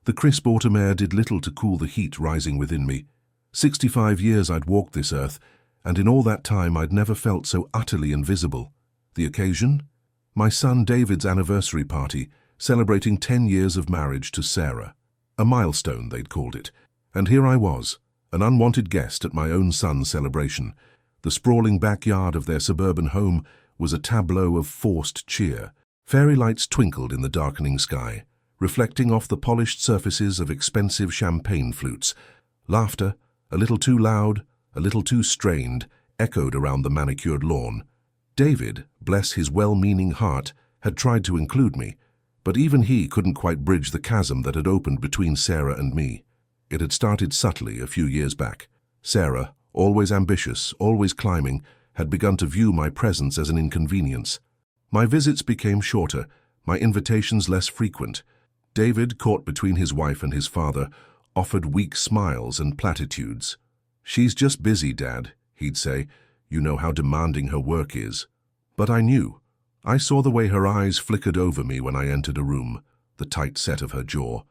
The crisp autumn air did little to cool the heat rising within me. 65 years I'd walked this earth, and in all that time I'd never felt so utterly invisible. The occasion? My son David's anniversary party, celebrating 10 years of marriage to Sarah. A milestone, they'd called it. And here I was, an unwanted guest at my own son's celebration. The sprawling backyard of their suburban home was a tableau of forced cheer. Fairy lights twinkled in the darkening sky, reflecting off the polished surfaces of expensive champagne flutes. Laughter, a little too loud, a little too strained, echoed around the manicured lawn. David, bless his well-meaning heart, had tried to include me, but even he couldn't quite bridge the chasm that had opened between Sarah and me. It had started subtly a few years back. Sarah, always ambitious, always climbing, had begun to view my presence as an inconvenience. My visits became shorter, my invitations less frequent. David, caught between his wife and his father, offered weak smiles and platitudes. "She's just busy, Dad," he'd say. "You know how demanding her work is." But I knew. I saw the way her eyes flickered over me when I entered a room, the tight set of her jaw.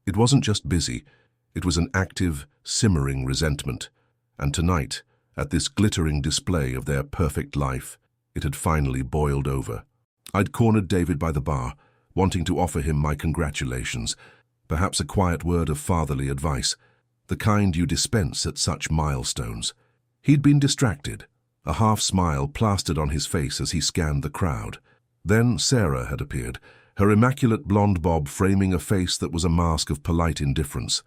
It wasn't just busy. It was an active, simmering resentment. And tonight, at this glittering display of their perfect life, it had finally boiled over. I'd cornered David by the bar, wanting to offer him my congratulations, perhaps a quiet word of fatherly advice, the kind you dispense at such milestones. He'd been distracted, a half-smile plastered on his face as he scanned the crowd. Then Sarah had appeared, her immaculate blonde bob framing a face that was a mask of polite indifference.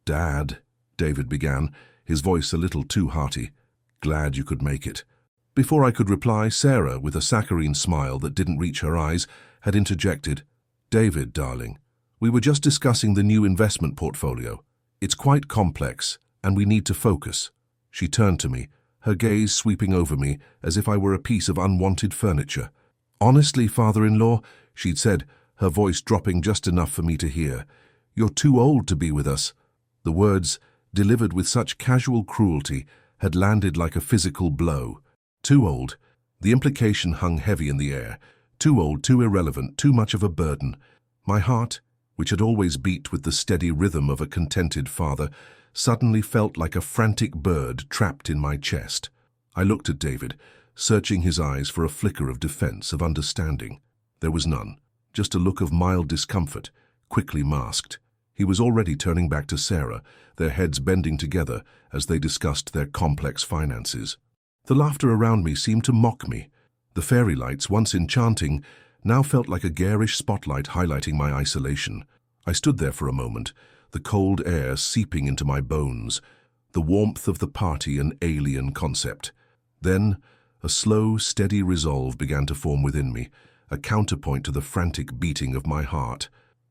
"Dad," David began, his voice a little too hearty. "Glad you could make it." Before I could reply, Sarah, with a saccharine smile that didn't reach her eyes, had interjected, "David, darling, we were just discussing the new investment portfolio. It's quite complex, and we need to focus." She turned to me, her gaze sweeping over me as if I were a piece of unwanted furniture. "Honestly, father-in-law," she'd said, her voice dropping just enough for me to hear, "you're too old to be with us." The words, delivered with such casual cruelty, had landed like a physical blow. Too old. The implication hung heavy in the air. Too old, too irrelevant, too much of a burden. My heart, which had always beat with the steady rhythm of a contented father, suddenly felt like a frantic bird trapped in my chest. I looked at David, searching his eyes for a flicker of defense, of understanding. There was none, just a look of mild discomfort, quickly masked. He was already turning back to Sarah, their heads bending together as they discussed their complex finances. The laughter around me seemed to mock me. The fairy lights, once enchanting, now felt like a garish spotlight highlighting my isolation. I stood there for a moment, the cold air seeping into my bones, the warmth of the party an alien concept. Then, a slow, steady resolve began to form within me, a counterpoint to the frantic beating of my heart.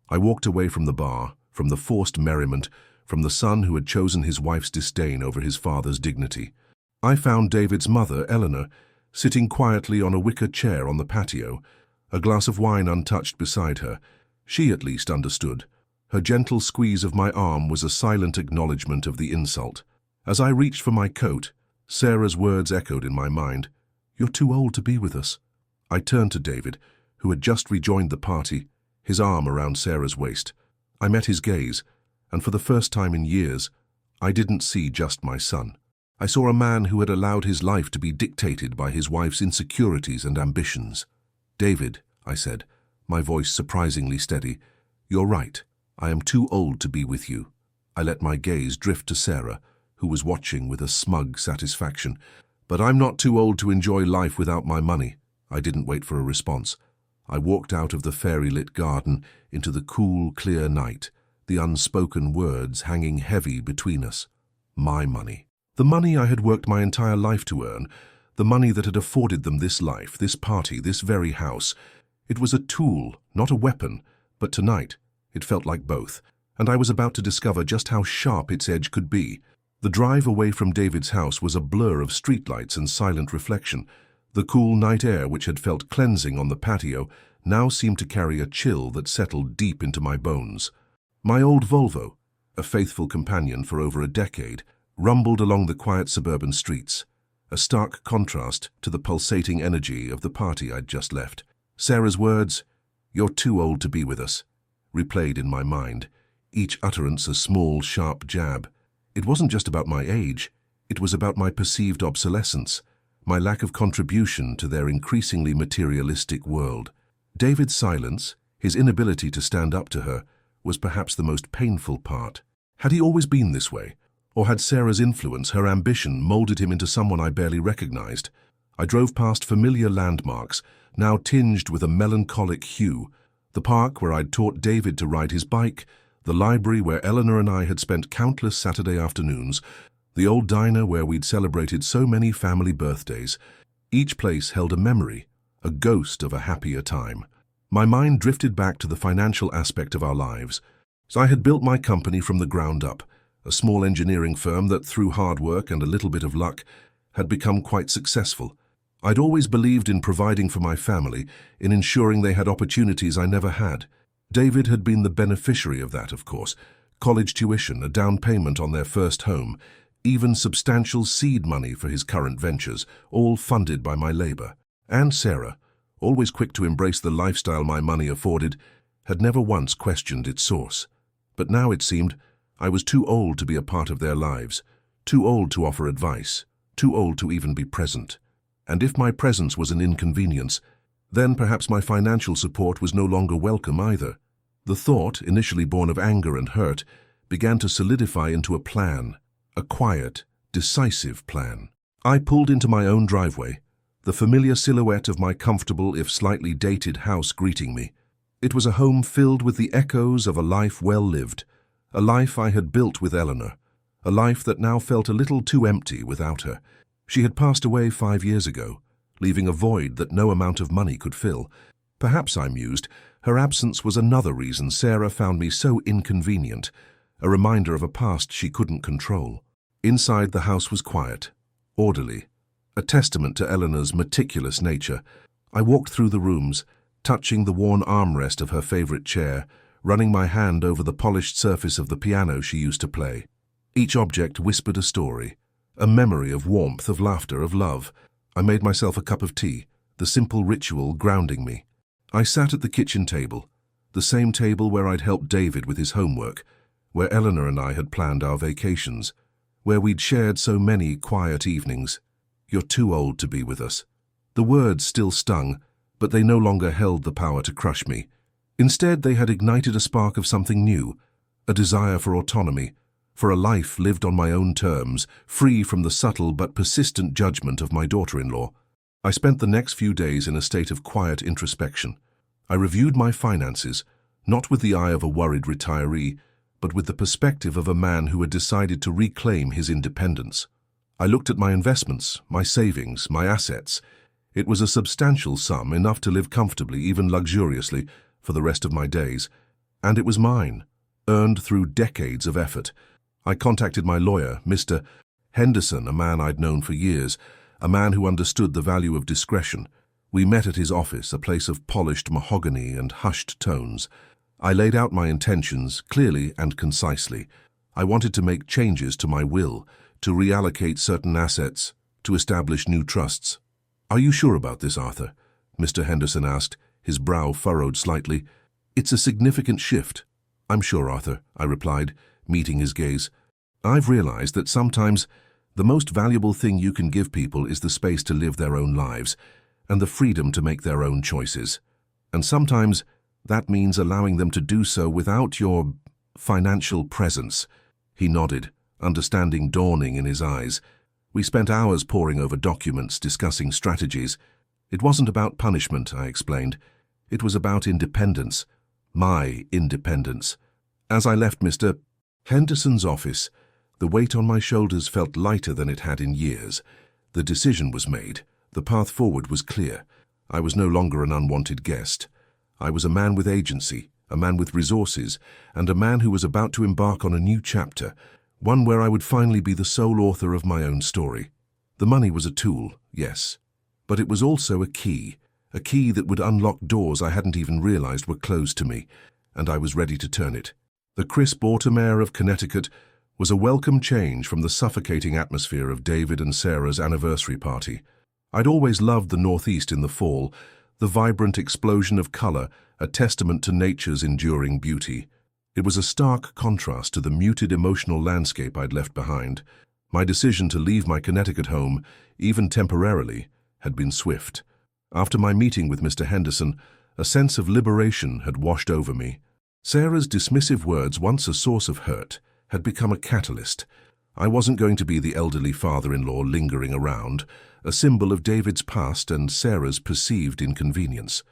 I walked away from the bar, from the forced merriment, from the son who had chosen his wife's disdain over his father's dignity. I found David's mother, Eleanor, sitting quietly on a wicker chair on the patio, a glass of wine untouched beside her. She at least understood. Her gentle squeeze of my arm was a silent acknowledgement of the insult. As I reached for my coat, Sarah's words echoed in my mind. "You're too old to be with us." I turned to David, who had just rejoined the party, his arm around Sarah's waist. I met his gaze, and for the first time in years, I didn't see just my son. I saw a man who had allowed his life to be dictated by his wife's insecurities and ambitions. "David," I said, my voice surprisingly steady, "you're right. I am too old to be with you." I let my gaze drift to Sarah, who was watching with a smug satisfaction. "But I'm not too old to enjoy life without my money." I didn't wait for a response. I walked out of the fairy-lit garden into the cool, clear night, the unspoken words hanging heavy between us. My money. The money I had worked my entire life to earn, the money that had afforded them this life, this party, this very house. It was a tool, not a weapon, but tonight it felt like both, and I was about to discover just how sharp its edge could be. The drive away from David's house was a blur of streetlights and silent reflection. The cool night air, which had felt cleansing on the patio, now seemed to carry a chill that settled deep into my bones. My old Volvo, a faithful companion for over a decade, rumbled along the quiet suburban streets, a stark contrast to the pulsating energy of the party I'd just left. Sarah's words, "You're too old to be with us," replayed in my mind, each utterance a small, sharp jab. It wasn't just about my age, it was about my perceived obsolescence, my lack of contribution to their increasingly materialistic world. David's silence, his inability to stand up to her, was perhaps the most painful part. Had he always been this way? Or had Sarah's influence, her ambition, molded him into someone I barely recognized? I drove past familiar landmarks, now tinged with a melancholic hue. The park where I'd taught David to ride his bike, the library where Eleanor and I had spent countless Saturday afternoons, the old diner where we'd celebrated so many family birthdays. Each place held a memory, a ghost of a happier time. My mind drifted back to the financial aspect of our lives. So I had built my company from the ground up, a small engineering firm that, through hard work and a little bit of luck, had become quite successful. I'd always believed in providing for my family, in ensuring they had opportunities I never had. David had been the beneficiary of that, of course. College tuition, a down payment on their first home, even substantial seed money for his current ventures, all funded by my labor. And Sarah, always quick to embrace the lifestyle my money afforded, had never once questioned its source. But now it seemed I was too old to be a part of their lives, too old to offer advice, too old to even be present. And if my presence was an inconvenience, then perhaps my financial support was no longer welcome either. The thought, initially born of anger and hurt, began to solidify into a plan, a quiet, decisive plan. I pulled into my own driveway, the familiar silhouette of my comfortable, if slightly dated house greeting me. It was a home filled with the echoes of a life well lived, a life I had built with Eleanor, a life that now felt a little too empty without her. She had passed away 5 years ago, leaving a void that no amount of money could fill. Perhaps, I mused, her absence was another reason Sarah found me so inconvenient, a reminder of a past she couldn't control. Inside, the house was quiet, orderly, a testament to Eleanor's meticulous nature. I walked through the rooms, touching the worn armrest of her favorite chair, running my hand over the polished surface of the piano she used to play. Each object whispered a story, a memory of warmth, of laughter, of love. I made myself a cup of tea, the simple ritual grounding me. I sat at the kitchen table, the same table where I'd helped David with his homework, where Eleanor and I had planned our vacations, where we'd shared so many quiet evenings. "You're too old to be with us." The words still stung, but they no longer held the power to crush me. Instead, they had ignited a spark of something new, a desire for autonomy, for a life lived on my own terms, free from the subtle but persistent judgment of my daughter-in-law. I spent the next few days in a state of quiet introspection. I reviewed my finances, not with the eye of a worried retiree, but with the perspective of a man who had decided to reclaim his independence. I looked at my investments, my savings, my assets. It was a substantial sum, enough to live comfortably, even luxuriously, for the rest of my days. And it was mine, earned through decades of effort. I contacted my lawyer, Mr. Henderson, a man I'd known for years, a man who understood the value of discretion. We met at his office, a place of polished mahogany and hushed tones. I laid out my intentions clearly and concisely. I wanted to make changes to my will, to reallocate certain assets, to establish new trusts. "Are you sure about this, Arthur?" Mr. Henderson asked, his brow furrowed slightly. "It's a significant shift." "I'm sure, Arthur," I replied, meeting his gaze. "I've realized that sometimes the most valuable thing you can give people is the space to live their own lives and the freedom to make their own choices. And sometimes that means allowing them to do so without your financial presence." He nodded, understanding dawning in his eyes. We spent hours poring over documents, discussing strategies. It wasn't about punishment, I explained. It was about independence. My independence. As I left Mr. Henderson's office, the weight on my shoulders felt lighter than it had in years. The decision was made. The path forward was clear. I was no longer an unwanted guest. I was a man with agency, a man with resources, and a man who was about to embark on a new chapter, one where I would finally be the sole author of my own story. The money was a tool, yes, but it was also a key that would unlock doors I hadn't even realized were closed to me, and I was ready to turn it. The crisp autumn air of Connecticut was a welcome change from the suffocating atmosphere of David and Sarah's anniversary party. I'd always loved the Northeast in the fall, the vibrant explosion of color, a testament to nature's enduring beauty. It was a stark contrast to the muted emotional landscape I'd left behind. My decision to leave my Connecticut home, even temporarily, had been swift. After my meeting with Mr. Henderson, a sense of liberation had washed over me. Sarah's dismissive words, once a source of hurt, had become a catalyst. I wasn't going to be the elderly father-in-law lingering around, a symbol of David's past and Sarah's perceived inconvenience.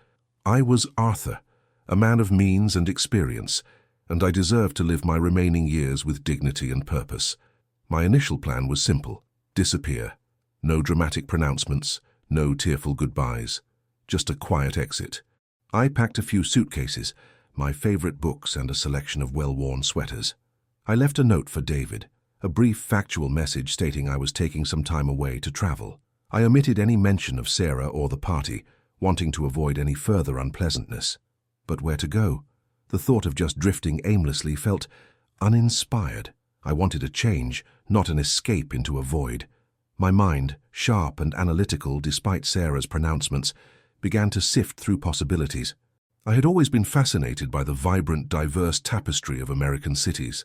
I was Arthur, a man of means and experience, and I deserved to live my remaining years with dignity and purpose. My initial plan was simple: disappear. No dramatic pronouncements, no tearful goodbyes, just a quiet exit. I packed a few suitcases, my favorite books and a selection of well-worn sweaters. I left a note for David, a brief factual message stating I was taking some time away to travel. I omitted any mention of Sarah or the party, wanting to avoid any further unpleasantness. But where to go? The thought of just drifting aimlessly felt uninspired. I wanted a change, not an escape into a void. My mind, sharp and analytical despite Sarah's pronouncements, began to sift through possibilities. I had always been fascinated by the vibrant, diverse tapestry of American cities.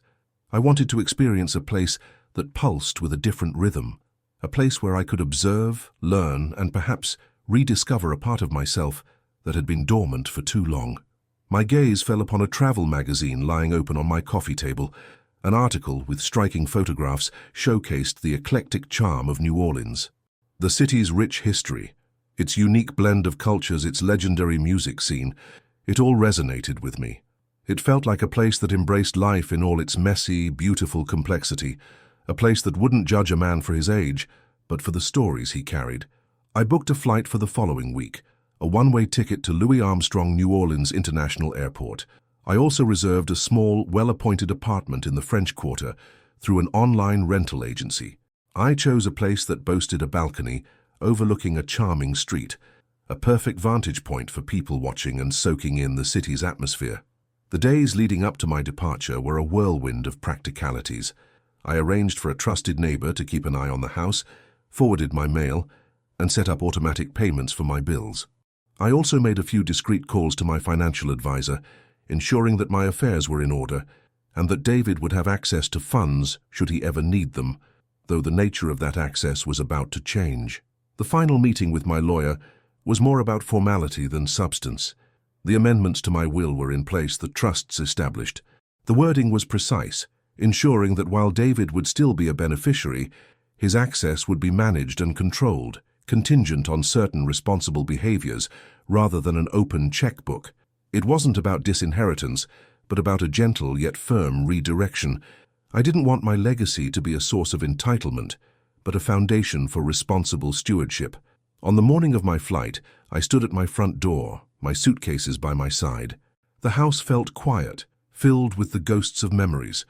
I wanted to experience a place that pulsed with a different rhythm, a place where I could observe, learn, and perhaps rediscover a part of myself that had been dormant for too long. My gaze fell upon a travel magazine lying open on my coffee table. An article with striking photographs showcased the eclectic charm of New Orleans. The city's rich history, its unique blend of cultures, its legendary music scene, it all resonated with me. It felt like a place that embraced life in all its messy, beautiful complexity, a place that wouldn't judge a man for his age, but for the stories he carried. I booked a flight for the following week, a one-way ticket to Louis Armstrong New Orleans International Airport. I also reserved a small, well-appointed apartment in the French Quarter through an online rental agency. I chose a place that boasted a balcony overlooking a charming street, a perfect vantage point for people watching and soaking in the city's atmosphere. The days leading up to my departure were a whirlwind of practicalities. I arranged for a trusted neighbor to keep an eye on the house, forwarded my mail, and set up automatic payments for my bills. I also made a few discreet calls to my financial advisor, ensuring that my affairs were in order and that David would have access to funds should he ever need them, though the nature of that access was about to change. The final meeting with my lawyer was more about formality than substance. The amendments to my will were in place, the trusts established. The wording was precise, ensuring that while David would still be a beneficiary, his access would be managed and controlled, contingent on certain responsible behaviors rather than an open checkbook. It wasn't about disinheritance, but about a gentle yet firm redirection. I didn't want my legacy to be a source of entitlement, but a foundation for responsible stewardship. On the morning of my flight, I stood at my front door, my suitcases by my side. The house felt quiet, filled with the ghosts of memories.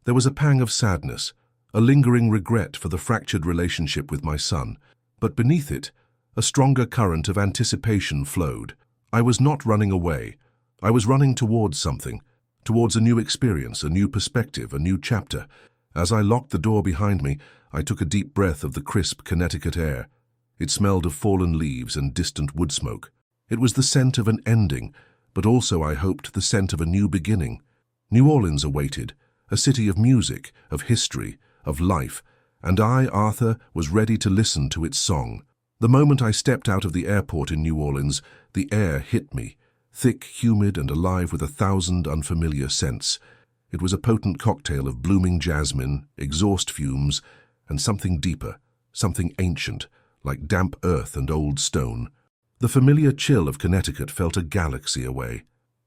There was a pang of sadness, a lingering regret for the fractured relationship with my son. But beneath it, a stronger current of anticipation flowed. I was not running away. I was running towards something, towards a new experience, a new perspective, a new chapter. As I locked the door behind me, I took a deep breath of the crisp Connecticut air. It smelled of fallen leaves and distant wood smoke. It was the scent of an ending, but also, I hoped, the scent of a new beginning. New Orleans awaited, a city of music, of history, of life, and I, Arthur, was ready to listen to its song. The moment I stepped out of the airport in New Orleans, the air hit me, thick, humid, and alive with 1,000 unfamiliar scents. It was a potent cocktail of blooming jasmine, exhaust fumes, and something deeper, something ancient, like damp earth and old stone. The familiar chill of Connecticut felt a galaxy away.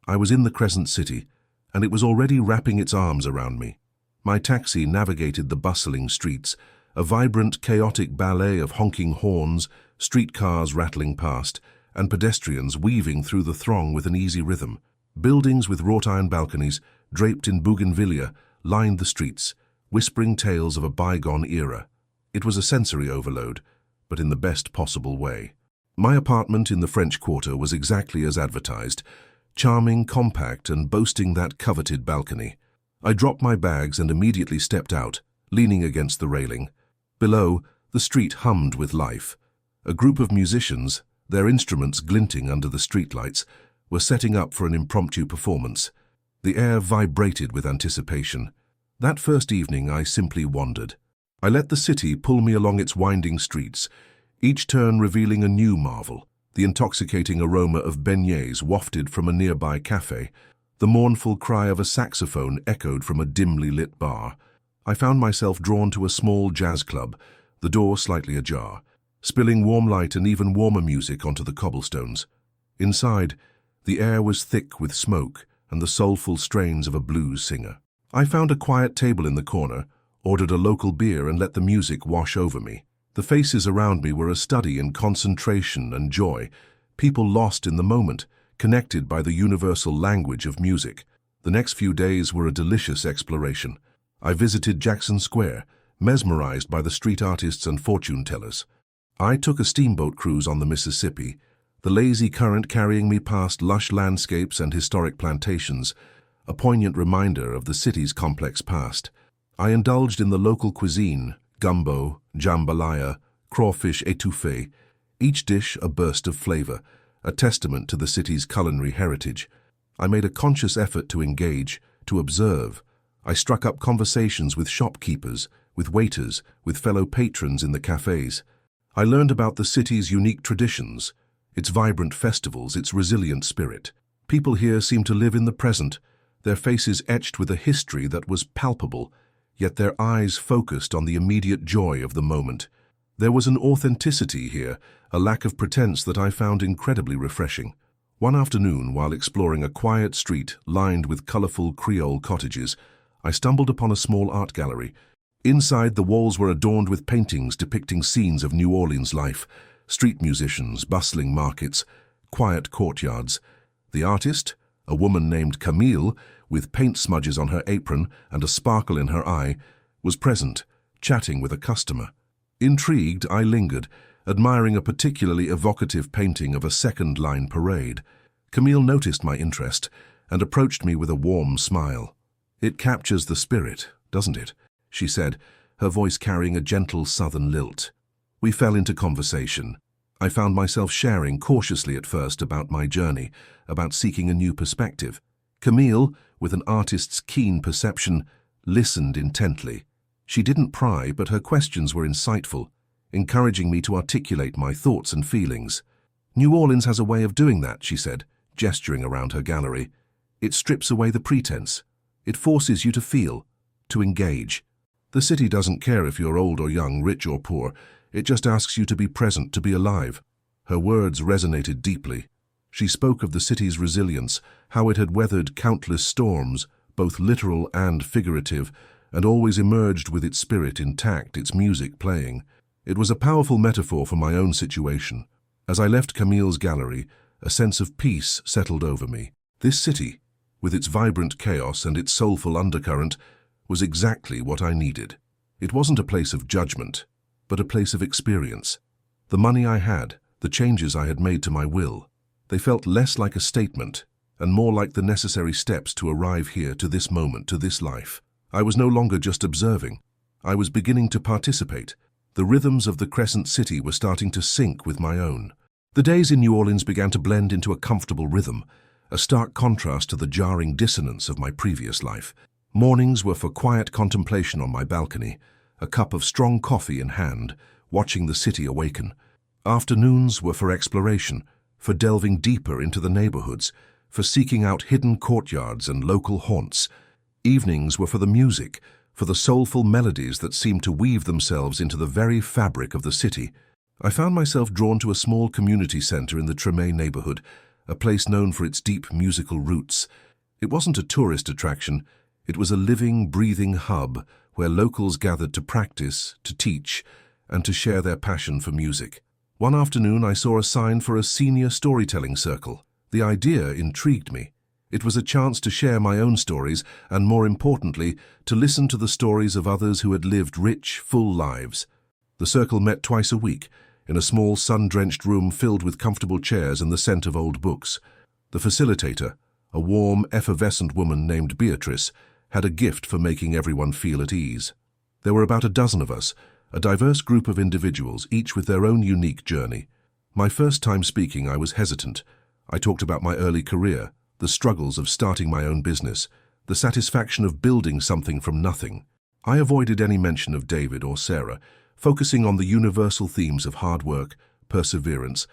I was in the Crescent City, and it was already wrapping its arms around me. My taxi navigated the bustling streets, a vibrant, chaotic ballet of honking horns, streetcars rattling past, and pedestrians weaving through the throng with an easy rhythm. Buildings with wrought-iron balconies, draped in bougainvillea, lined the streets, whispering tales of a bygone era. It was a sensory overload, but in the best possible way. My apartment in the French Quarter was exactly as advertised, charming, compact, and boasting that coveted balcony. I dropped my bags and immediately stepped out, leaning against the railing. Below, the street hummed with life. A group of musicians, their instruments glinting under the streetlights, were setting up for an impromptu performance. The air vibrated with anticipation. That first evening I simply wandered. I let the city pull me along its winding streets, each turn revealing a new marvel. The intoxicating aroma of beignets wafted from a nearby cafe. The mournful cry of a saxophone echoed from a dimly lit bar. I found myself drawn to a small jazz club, the door slightly ajar, spilling warm light and even warmer music onto the cobblestones. Inside, the air was thick with smoke and the soulful strains of a blues singer. I found a quiet table in the corner, ordered a local beer and let the music wash over me. The faces around me were a study in concentration and joy, people lost in the moment, connected by the universal language of music. The next few days were a delicious exploration. I visited Jackson Square, mesmerized by the street artists and fortune-tellers. I took a steamboat cruise on the Mississippi, the lazy current carrying me past lush landscapes and historic plantations, a poignant reminder of the city's complex past. I indulged in the local cuisine, gumbo, jambalaya, crawfish étouffée, each dish a burst of flavor, a testament to the city's culinary heritage. I made a conscious effort to engage, to observe. I struck up conversations with shopkeepers, with waiters, with fellow patrons in the cafes. I learned about the city's unique traditions, its vibrant festivals, its resilient spirit. People here seemed to live in the present, their faces etched with a history that was palpable, yet their eyes focused on the immediate joy of the moment. There was an authenticity here, a lack of pretense that I found incredibly refreshing. One afternoon, while exploring a quiet street lined with colorful Creole cottages, I stumbled upon a small art gallery. Inside, the walls were adorned with paintings depicting scenes of New Orleans life, street musicians, bustling markets, quiet courtyards. The artist, a woman named Camille, with paint smudges on her apron and a sparkle in her eye, was present, chatting with a customer. Intrigued, I lingered, admiring a particularly evocative painting of a second-line parade. Camille noticed my interest and approached me with a warm smile. "It captures the spirit, doesn't it?" she said, her voice carrying a gentle southern lilt. We fell into conversation. I found myself sharing cautiously at first about my journey, about seeking a new perspective. Camille, with an artist's keen perception, listened intently. She didn't pry, but her questions were insightful, encouraging me to articulate my thoughts and feelings. "New Orleans has a way of doing that," she said, gesturing around her gallery. "It strips away the pretense. It forces you to feel, to engage. The city doesn't care if you're old or young, rich or poor. It just asks you to be present, to be alive." Her words resonated deeply. She spoke of the city's resilience, how it had weathered countless storms, both literal and figurative, and always emerged with its spirit intact, its music playing. It was a powerful metaphor for my own situation. As I left Camille's gallery, a sense of peace settled over me. This city, with its vibrant chaos and its soulful undercurrent, was exactly what I needed. It wasn't a place of judgment, but a place of experience. The money I had, the changes I had made to my will, they felt less like a statement and more like the necessary steps to arrive here, to this moment, to this life. I was no longer just observing. I was beginning to participate. The rhythms of the Crescent City were starting to sync with my own. The days in New Orleans began to blend into a comfortable rhythm, a stark contrast to the jarring dissonance of my previous life. Mornings were for quiet contemplation on my balcony, a cup of strong coffee in hand, watching the city awaken. Afternoons were for exploration, for delving deeper into the neighborhoods, for seeking out hidden courtyards and local haunts. Evenings were for the music, for the soulful melodies that seemed to weave themselves into the very fabric of the city. I found myself drawn to a small community center in the Treme neighborhood, a place known for its deep musical roots. It wasn't a tourist attraction. It was a living, breathing hub where locals gathered to practice, to teach, and to share their passion for music. One afternoon, I saw a sign for a senior storytelling circle. The idea intrigued me. It was a chance to share my own stories and, more importantly, to listen to the stories of others who had lived rich, full lives. The circle met twice a week, in a small sun-drenched room filled with comfortable chairs and the scent of old books. The facilitator, a warm, effervescent woman named Beatrice, had a gift for making everyone feel at ease. There were about a dozen of us, a diverse group of individuals, each with their own unique journey. My first time speaking, I was hesitant. I talked about my early career, the struggles of starting my own business, the satisfaction of building something from nothing. I avoided any mention of David or Sarah, focusing on the universal themes of hard work, perseverance,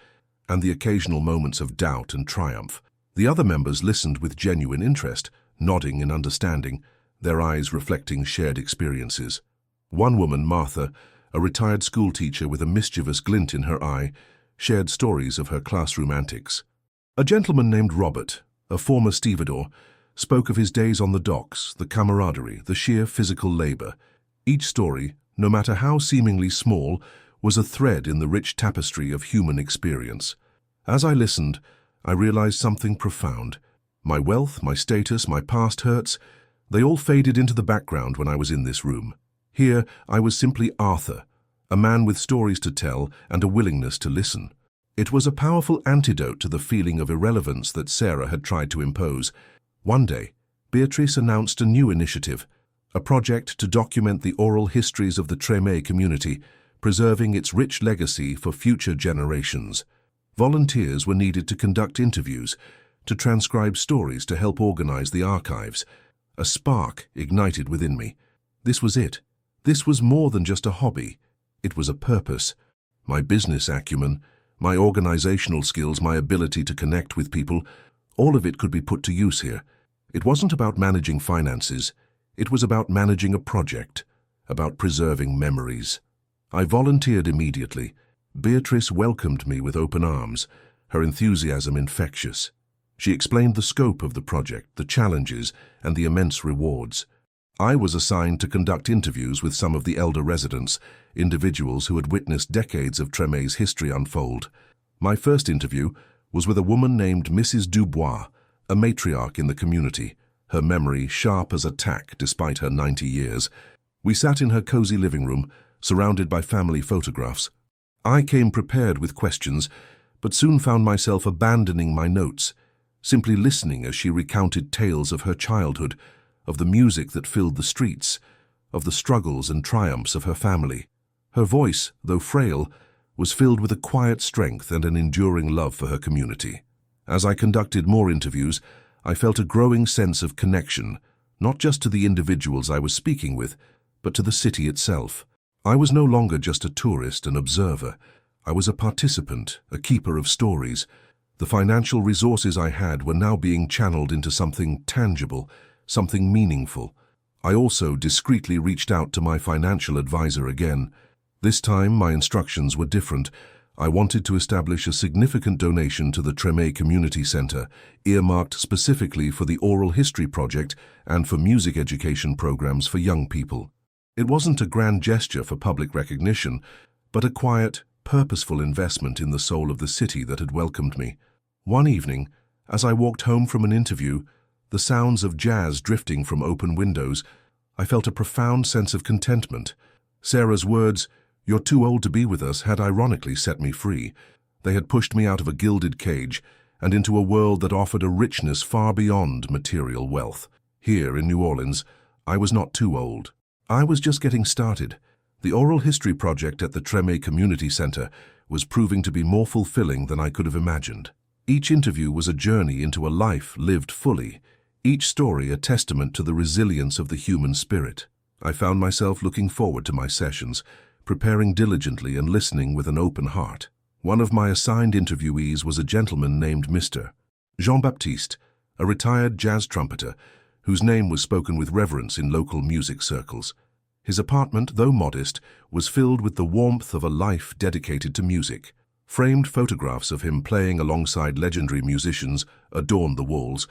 and the occasional moments of doubt and triumph. The other members listened with genuine interest, nodding in understanding, their eyes reflecting shared experiences. One woman, Martha, a retired schoolteacher with a mischievous glint in her eye, shared stories of her classroom antics. A gentleman named Robert, a former stevedore, spoke of his days on the docks, the camaraderie, the sheer physical labor. Each story, no matter how seemingly small, was a thread in the rich tapestry of human experience. As I listened, I realized something profound. My wealth, my status, my past hurts, they all faded into the background when I was in this room. Here, I was simply Arthur, a man with stories to tell and a willingness to listen. It was a powerful antidote to the feeling of irrelevance that Sarah had tried to impose. One day, Beatrice announced a new initiative, a project to document the oral histories of the Treme community, preserving its rich legacy for future generations. Volunteers were needed to conduct interviews, to transcribe stories to help organize the archives. A spark ignited within me. This was it. This was more than just a hobby. It was a purpose. My business acumen, my organizational skills, my ability to connect with people, all of it could be put to use here. It wasn't about managing finances. It was about managing a project, about preserving memories. I volunteered immediately. Beatrice welcomed me with open arms, her enthusiasm infectious. She explained the scope of the project, the challenges, and the immense rewards. I was assigned to conduct interviews with some of the elder residents, individuals who had witnessed decades of Treme's history unfold. My first interview was with a woman named Mrs. Dubois, a matriarch in the community, her memory sharp as a tack despite her 90 years. We sat in her cozy living room, surrounded by family photographs. I came prepared with questions, but soon found myself abandoning my notes, simply listening as she recounted tales of her childhood, of the music that filled the streets, of the struggles and triumphs of her family. Her voice, though frail, was filled with a quiet strength and an enduring love for her community. As I conducted more interviews, I felt a growing sense of connection, not just to the individuals I was speaking with, but to the city itself. I was no longer just a tourist, an observer. I was a participant, a keeper of stories. The financial resources I had were now being channeled into something tangible, something meaningful. I also discreetly reached out to my financial advisor again. This time, my instructions were different. I wanted to establish a significant donation to the Treme Community Center, earmarked specifically for the Oral History Project and for music education programs for young people. It wasn't a grand gesture for public recognition, but a quiet, purposeful investment in the soul of the city that had welcomed me. One evening, as I walked home from an interview, the sounds of jazz drifting from open windows, I felt a profound sense of contentment. Sarah's words, "You're too old to be with us," had ironically set me free. They had pushed me out of a gilded cage and into a world that offered a richness far beyond material wealth. Here in New Orleans, I was not too old. I was just getting started. The Oral History Project at the Treme Community Center was proving to be more fulfilling than I could have imagined. Each interview was a journey into a life lived fully, each story a testament to the resilience of the human spirit. I found myself looking forward to my sessions, preparing diligently and listening with an open heart. One of my assigned interviewees was a gentleman named Mr. Jean-Baptiste, a retired jazz trumpeter, whose name was spoken with reverence in local music circles. His apartment, though modest, was filled with the warmth of a life dedicated to music. Framed photographs of him playing alongside legendary musicians adorned the walls,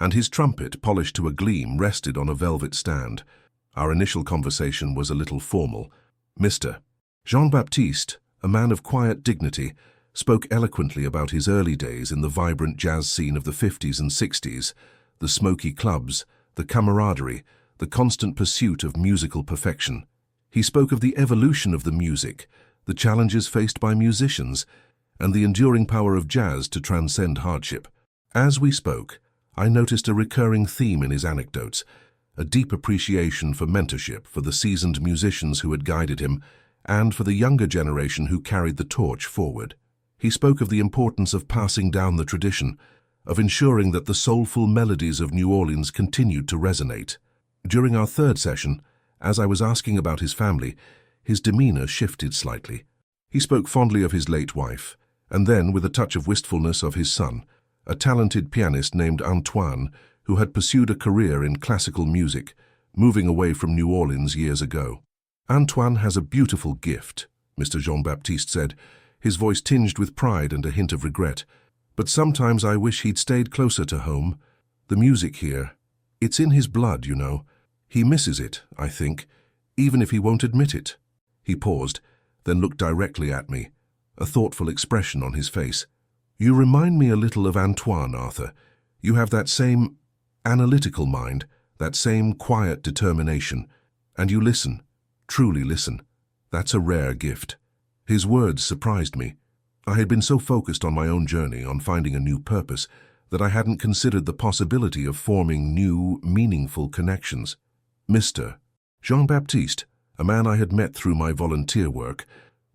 and his trumpet, polished to a gleam, rested on a velvet stand. Our initial conversation was a little formal. Mr. Jean-Baptiste, a man of quiet dignity, spoke eloquently about his early days in the vibrant jazz scene of the 50s and 60s, the smoky clubs, the camaraderie, the constant pursuit of musical perfection. He spoke of the evolution of the music, the challenges faced by musicians, and the enduring power of jazz to transcend hardship. As we spoke, I noticed a recurring theme in his anecdotes, a deep appreciation for mentorship, for the seasoned musicians who had guided him, and for the younger generation who carried the torch forward. He spoke of the importance of passing down the tradition, of ensuring that the soulful melodies of New Orleans continued to resonate. During our third session, as I was asking about his family, his demeanor shifted slightly. He spoke fondly of his late wife, and then, with a touch of wistfulness, of his son, a talented pianist named Antoine, who had pursued a career in classical music, moving away from New Orleans years ago. "Antoine has a beautiful gift," Mr. Jean-Baptiste said, his voice tinged with pride and a hint of regret. "But sometimes I wish he'd stayed closer to home. The music here, it's in his blood, you know. He misses it, I think, even if he won't admit it." He paused, then looked directly at me, a thoughtful expression on his face. "You remind me a little of Antoine, Arthur. You have that same analytical mind, that same quiet determination, and you listen, truly listen. That's a rare gift." His words surprised me. I had been so focused on my own journey, on finding a new purpose, that I hadn't considered the possibility of forming new, meaningful connections. Mr. Jean-Baptiste, a man I had met through my volunteer work,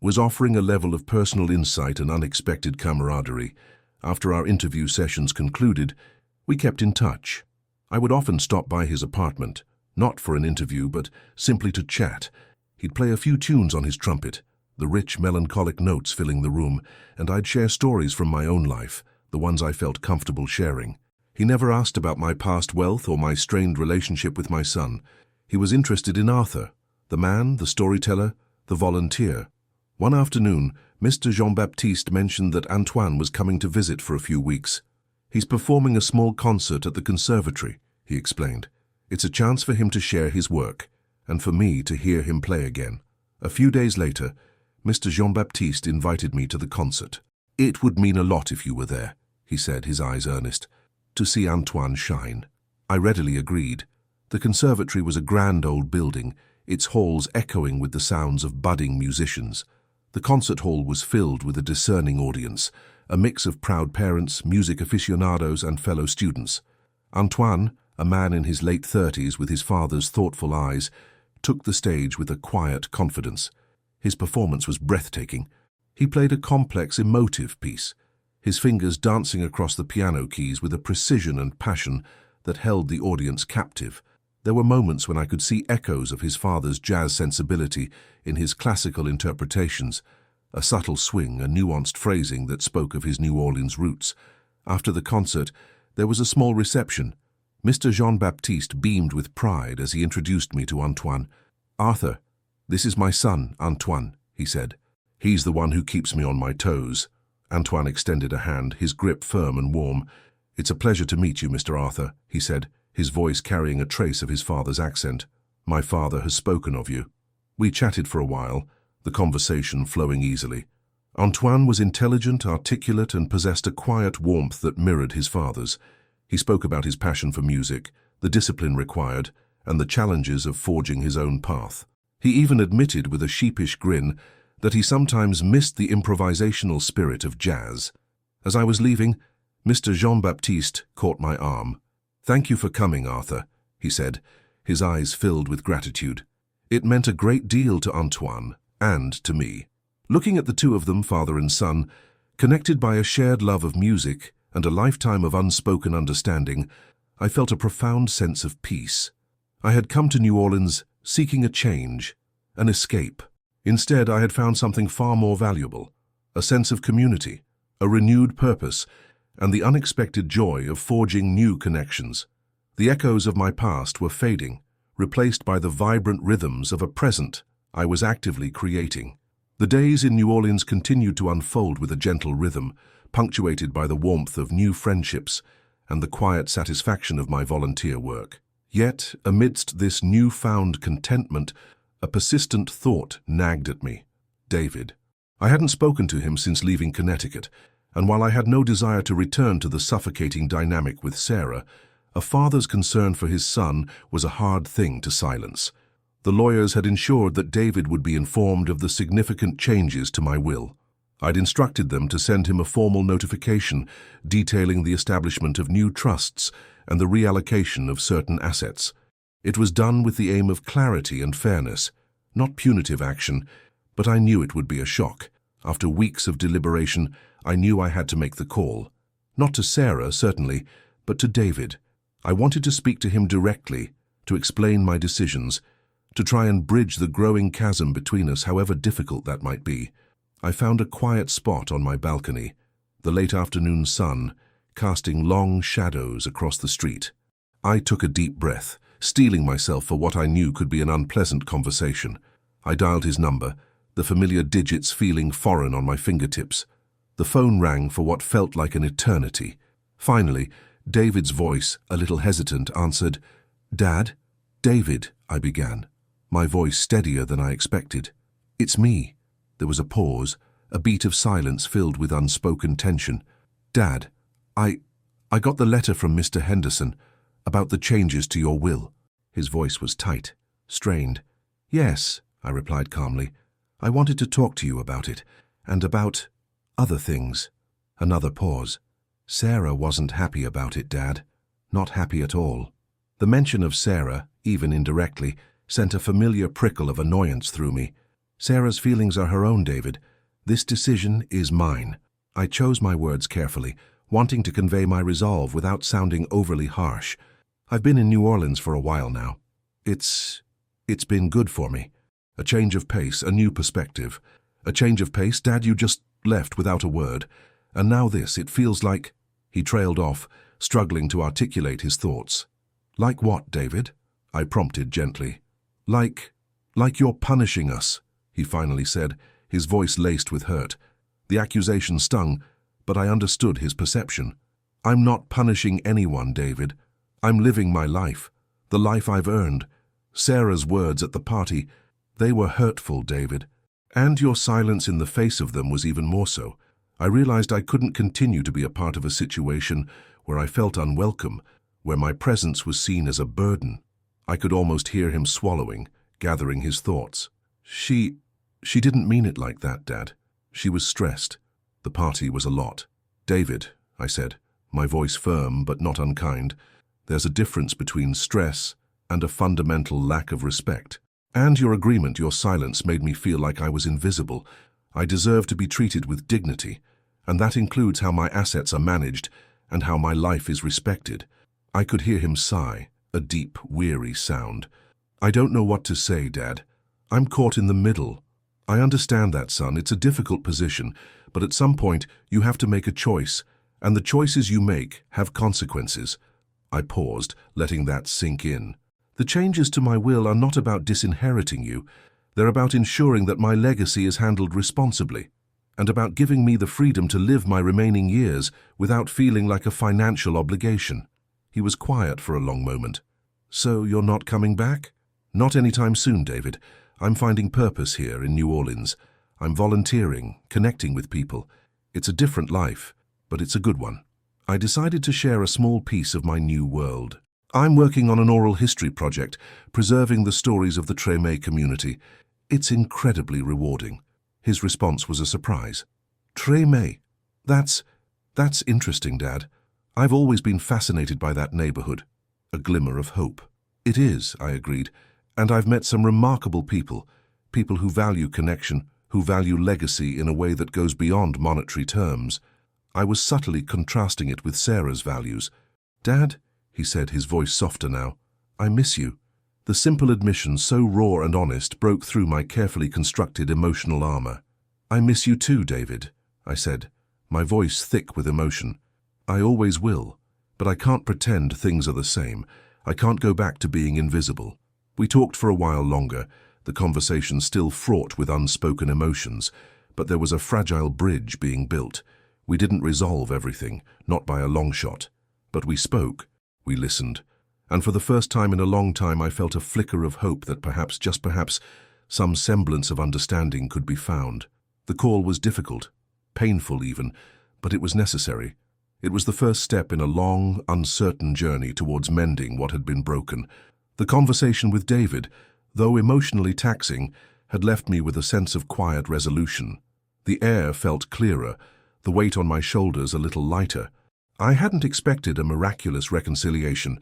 was offering a level of personal insight and unexpected camaraderie. After our interview sessions concluded, we kept in touch. I would often stop by his apartment, not for an interview, but simply to chat. He'd play a few tunes on his trumpet, the rich, melancholic notes filling the room, and I'd share stories from my own life, the ones I felt comfortable sharing. He never asked about my past wealth or my strained relationship with my son. He was interested in Arthur, the man, the storyteller, the volunteer. One afternoon, Mr. Jean-Baptiste mentioned that Antoine was coming to visit for a few weeks. "He's performing a small concert at the conservatory," he explained. "It's a chance for him to share his work, and for me to hear him play again." A few days later, Mr. Jean-Baptiste invited me to the concert. "It would mean a lot if you were there," he said, his eyes earnest, "to see Antoine shine." I readily agreed. The conservatory was a grand old building, its halls echoing with the sounds of budding musicians. The concert hall was filled with a discerning audience, a mix of proud parents, music aficionados, and fellow students. Antoine, a man in his late 30s with his father's thoughtful eyes, took the stage with a quiet confidence. His performance was breathtaking. He played a complex, emotive piece, his fingers dancing across the piano keys with a precision and passion that held the audience captive. There were moments when I could see echoes of his father's jazz sensibility in his classical interpretations, a subtle swing, a nuanced phrasing that spoke of his New Orleans roots. After the concert, there was a small reception. Mr. Jean-Baptiste beamed with pride as he introduced me to Antoine. "Arthur, this is my son, Antoine," he said. "He's the one who keeps me on my toes." Antoine extended a hand, his grip firm and warm. "It's a pleasure to meet you, Mr. Arthur," he said, his voice carrying a trace of his father's accent. "My father has spoken of you." We chatted for a while, the conversation flowing easily. Antoine was intelligent, articulate, and possessed a quiet warmth that mirrored his father's. He spoke about his passion for music, the discipline required, and the challenges of forging his own path. He even admitted with a sheepish grin that he sometimes missed the improvisational spirit of jazz. As I was leaving, Mr. Jean-Baptiste caught my arm. "Thank you for coming, Arthur," he said, his eyes filled with gratitude. It meant a great deal to Antoine and to me. Looking at the two of them, father and son, connected by a shared love of music and a lifetime of unspoken understanding, I felt a profound sense of peace. I had come to New Orleans seeking a change, an escape. Instead, I had found something far more valuable, a sense of community, a renewed purpose, and the unexpected joy of forging new connections. The echoes of my past were fading, replaced by the vibrant rhythms of a present I was actively creating. The days in New Orleans continued to unfold with a gentle rhythm, punctuated by the warmth of new friendships and the quiet satisfaction of my volunteer work. Yet, amidst this newfound contentment, a persistent thought nagged at me. David. I hadn't spoken to him since leaving Connecticut, and while I had no desire to return to the suffocating dynamic with Sarah, a father's concern for his son was a hard thing to silence. The lawyers had ensured that David would be informed of the significant changes to my will. I'd instructed them to send him a formal notification detailing the establishment of new trusts and the reallocation of certain assets. It was done with the aim of clarity and fairness, not punitive action, but I knew it would be a shock. After weeks of deliberation, I knew I had to make the call. Not to Sarah, certainly, but to David. I wanted to speak to him directly, to explain my decisions, to try and bridge the growing chasm between us, however difficult that might be. I found a quiet spot on my balcony, the late afternoon sun casting long shadows across the street. I took a deep breath, steeling myself for what I knew could be an unpleasant conversation. I dialed his number, the familiar digits feeling foreign on my fingertips. The phone rang for what felt like an eternity. Finally, David's voice, a little hesitant, answered. "Dad?" "David," I began, my voice steadier than I expected. "It's me." There was a pause, a beat of silence filled with unspoken tension. "Dad, I got the letter from Mr. Henderson about the changes to your will." His voice was tight, strained. "Yes," I replied calmly. "I wanted to talk to you about it, and about other things." Another pause. "Sarah wasn't happy about it, Dad. Not happy at all." The mention of Sarah, even indirectly, sent a familiar prickle of annoyance through me. "Sarah's feelings are her own, David. This decision is mine." I chose my words carefully, wanting to convey my resolve without sounding overly harsh. "I've been in New Orleans for a while now. It's been good for me. A change of pace, a new perspective. A change of pace, Dad, you just left without a word. And now this, it feels like—" He trailed off, struggling to articulate his thoughts. "Like what, David?" I prompted gently. Like you're punishing us," he finally said, his voice laced with hurt. The accusation stung, but I understood his perception. "I'm not punishing anyone, David. I'm living my life, the life I've earned. Sarah's words at the party, they were hurtful, David. And your silence in the face of them was even more so. I realized I couldn't continue to be a part of a situation where I felt unwelcome, where my presence was seen as a burden." I could almost hear him swallowing, gathering his thoughts. She didn't mean it like that, Dad. She was stressed. The party was a lot." "David," I said, my voice firm but not unkind, "there's a difference between stress and a fundamental lack of respect. And your agreement, your silence made me feel like I was invisible. I deserve to be treated with dignity, and that includes how my assets are managed and how my life is respected." I could hear him sigh, a deep, weary sound. "I don't know what to say, Dad. I'm caught in the middle. I understand that, son. It's a difficult position, but at some point you have to make a choice, and the choices you make have consequences." I paused, letting that sink in. "The changes to my will are not about disinheriting you. They're about ensuring that my legacy is handled responsibly, and about giving me the freedom to live my remaining years without feeling like a financial obligation." He was quiet for a long moment. "So you're not coming back?" "Not anytime soon, David. I'm finding purpose here in New Orleans. I'm volunteering, connecting with people. It's a different life, but it's a good one." I decided to share a small piece of my new world. "I'm working on an oral history project, preserving the stories of the Treme community. It's incredibly rewarding." His response was a surprise. "Treme? That's interesting, Dad. I've always been fascinated by that neighborhood." A glimmer of hope. "It is," I agreed, "and I've met some remarkable people who value connection, who value legacy in a way that goes beyond monetary terms." I was subtly contrasting it with Sarah's values. "Dad," he said, his voice softer now, "I miss you." The simple admission, so raw and honest, broke through my carefully constructed emotional armor. "I miss you too, David," I said, my voice thick with emotion. "I always will, but I can't pretend things are the same. I can't go back to being invisible." We talked for a while longer, the conversation still fraught with unspoken emotions, but there was a fragile bridge being built. We didn't resolve everything, not by a long shot. But we spoke, we listened, and for the first time in a long time I felt a flicker of hope that perhaps, just perhaps, some semblance of understanding could be found. The call was difficult, painful even, but it was necessary. It was the first step in a long, uncertain journey towards mending what had been broken. The conversation with David, though emotionally taxing, had left me with a sense of quiet resolution. The air felt clearer, the weight on my shoulders a little lighter. I hadn't expected a miraculous reconciliation,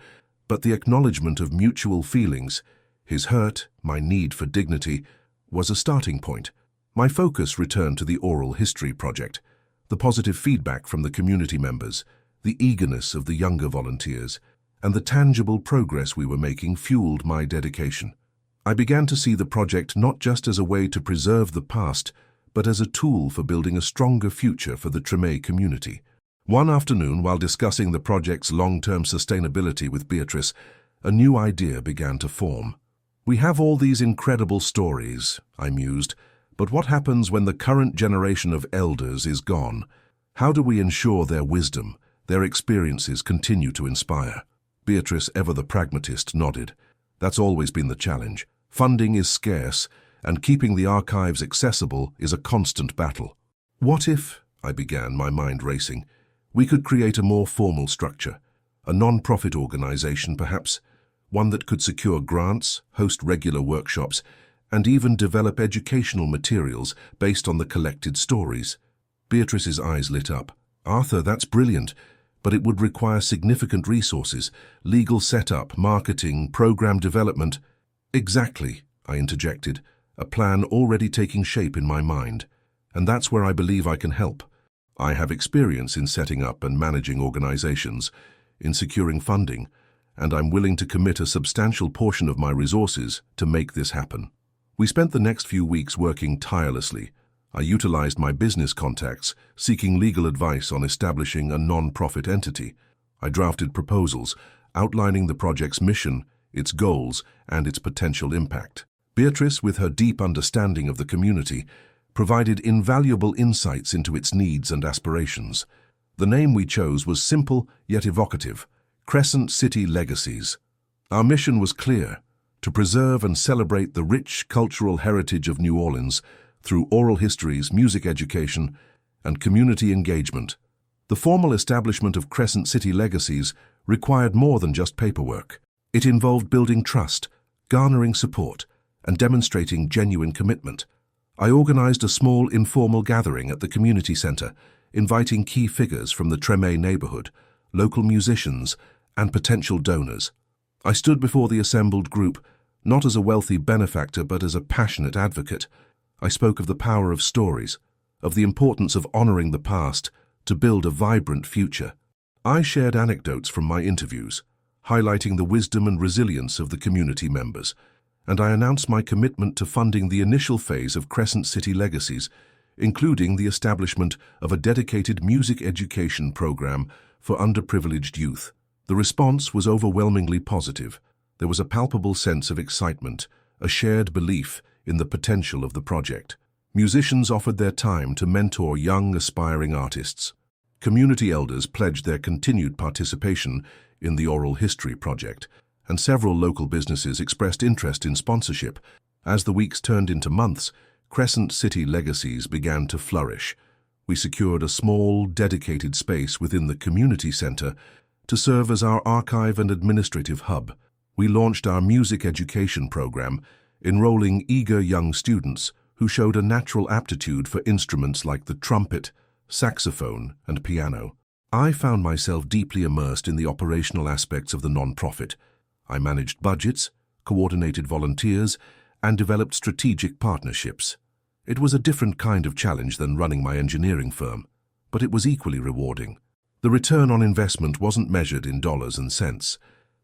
but the acknowledgement of mutual feelings, his hurt, my need for dignity, was a starting point. My focus returned to the oral history project, the positive feedback from the community members, The eagerness of the younger volunteers and the tangible progress we were making fueled my dedication. I began to see the project not just as a way to preserve the past, but as a tool for building a stronger future for the Treme community. One afternoon, while discussing the project's long-term sustainability with Beatrice, a new idea began to form. "We have all these incredible stories," I mused, "but what happens when the current generation of elders is gone? How do we ensure their wisdom, their experiences continue to inspire?" Beatrice, ever the pragmatist, nodded. "That's always been the challenge. Funding is scarce, and keeping the archives accessible is a constant battle." "What if," I began, my mind racing, "we could create a more formal structure, a non-profit organization perhaps, one that could secure grants, host regular workshops, and even develop educational materials based on the collected stories?" Beatrice's eyes lit up. "Arthur, that's brilliant, but it would require significant resources, legal setup, marketing, program development." "Exactly," I interjected, a plan already taking shape in my mind. "And that's where I believe I can help. I have experience in setting up and managing organizations, in securing funding, and I'm willing to commit a substantial portion of my resources to make this happen." We spent the next few weeks working tirelessly. I utilized my business contacts, seeking legal advice on establishing a non-profit entity. I drafted proposals, outlining the project's mission, its goals, and its potential impact. Beatrice, with her deep understanding of the community, provided invaluable insights into its needs and aspirations. The name we chose was simple yet evocative: Crescent City Legacies. Our mission was clear: to preserve and celebrate the rich cultural heritage of New Orleans through oral histories, music education, and community engagement. The formal establishment of Crescent City Legacies required more than just paperwork. It involved building trust, garnering support, and demonstrating genuine commitment. I organized a small informal gathering at the community center, inviting key figures from the Treme neighborhood, local musicians, and potential donors. I stood before the assembled group, not as a wealthy benefactor but as a passionate advocate. I spoke of the power of stories, of the importance of honoring the past to build a vibrant future. I shared anecdotes from my interviews, highlighting the wisdom and resilience of the community members, and I announced my commitment to funding the initial phase of Crescent City Legacies, including the establishment of a dedicated music education program for underprivileged youth. The response was overwhelmingly positive. There was a palpable sense of excitement, a shared belief in the potential of the project. Musicians offered their time to mentor young, aspiring artists. Community elders pledged their continued participation in the oral history project, and several local businesses expressed interest in sponsorship. As the weeks turned into months, Crescent City Legacies began to flourish. We secured a small, dedicated space within the community center to serve as our archive and administrative hub. We launched our music education program, enrolling eager young students who showed a natural aptitude for instruments like the trumpet, saxophone, and piano. I found myself deeply immersed in the operational aspects of the nonprofit. I managed budgets, coordinated volunteers, and developed strategic partnerships. It was a different kind of challenge than running my engineering firm, but it was equally rewarding. The return on investment wasn't measured in dollars and cents,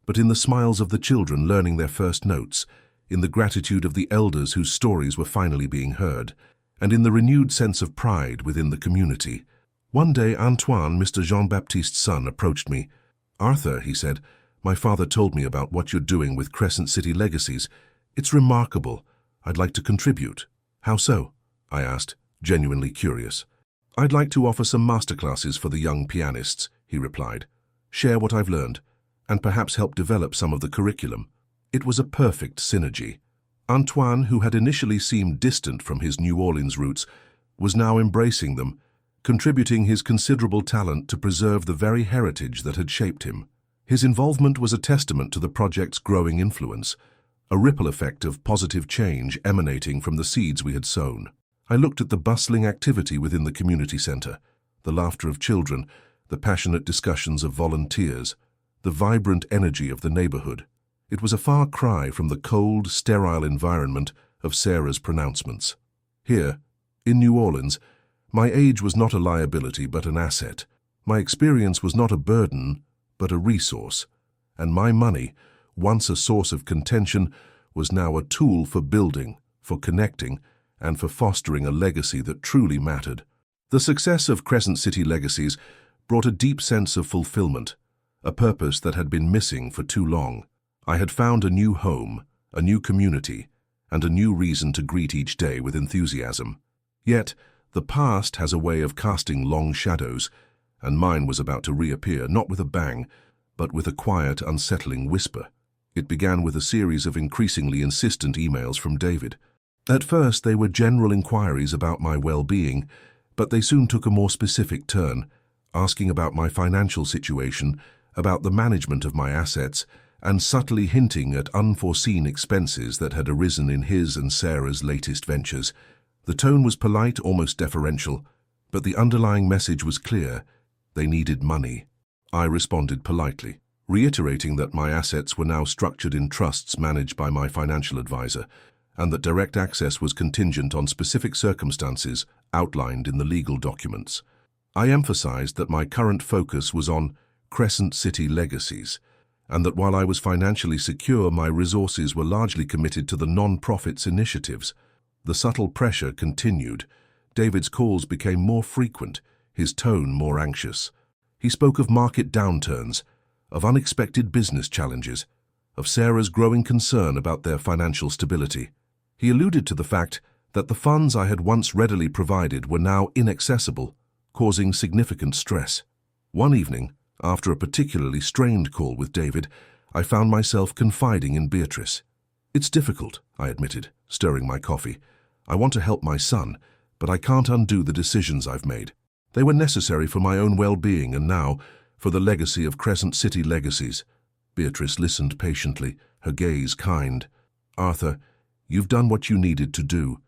but in the smiles of the children learning their first notes, in the gratitude of the elders whose stories were finally being heard, and in the renewed sense of pride within the community. One day, Antoine, Mr. Jean-Baptiste's son, approached me. "Arthur," he said, "my father told me about what you're doing with Crescent City Legacies. It's remarkable. I'd like to contribute." "How so?" I asked, genuinely curious. "I'd like to offer some masterclasses for the young pianists," he replied. "Share what I've learned, and perhaps help develop some of the curriculum." It was a perfect synergy. Antoine, who had initially seemed distant from his New Orleans roots, was now embracing them, contributing his considerable talent to preserve the very heritage that had shaped him. His involvement was a testament to the project's growing influence, a ripple effect of positive change emanating from the seeds we had sown. I looked at the bustling activity within the community center, the laughter of children, the passionate discussions of volunteers, the vibrant energy of the neighborhood. It was a far cry from the cold, sterile environment of Sarah's pronouncements. Here, in New Orleans, my age was not a liability but an asset. My experience was not a burden, but a resource, and my money, once a source of contention, was now a tool for building, for connecting, and for fostering a legacy that truly mattered. The success of Crescent City Legacies brought a deep sense of fulfillment, a purpose that had been missing for too long. I had found a new home, a new community, and a new reason to greet each day with enthusiasm. Yet, the past has a way of casting long shadows, and mine was about to reappear, not with a bang, but with a quiet, unsettling whisper. It began with a series of increasingly insistent emails from David. At first, they were general inquiries about my well-being, but they soon took a more specific turn, asking about my financial situation, about the management of my assets, and subtly hinting at unforeseen expenses that had arisen in his and Sarah's latest ventures. The tone was polite, almost deferential, but the underlying message was clear. They needed money. I responded politely, reiterating that my assets were now structured in trusts managed by my financial advisor, and that direct access was contingent on specific circumstances outlined in the legal documents. I emphasized that my current focus was on Crescent City Legacies, and that while I was financially secure, my resources were largely committed to the non-profits initiatives. The subtle pressure continued. David's calls became more frequent, his tone more anxious. He spoke of market downturns, of unexpected business challenges, of Sarah's growing concern about their financial stability. He alluded to the fact that the funds I had once readily provided were now inaccessible, causing significant stress. One evening, after a particularly strained call with David, I found myself confiding in Beatrice. "It's difficult," I admitted, stirring my coffee. "I want to help my son, but I can't undo the decisions I've made. They were necessary for my own well-being and now for the legacy of Crescent City Legacies." Beatrice listened patiently, her gaze kind. "Arthur, you've done what you needed to do.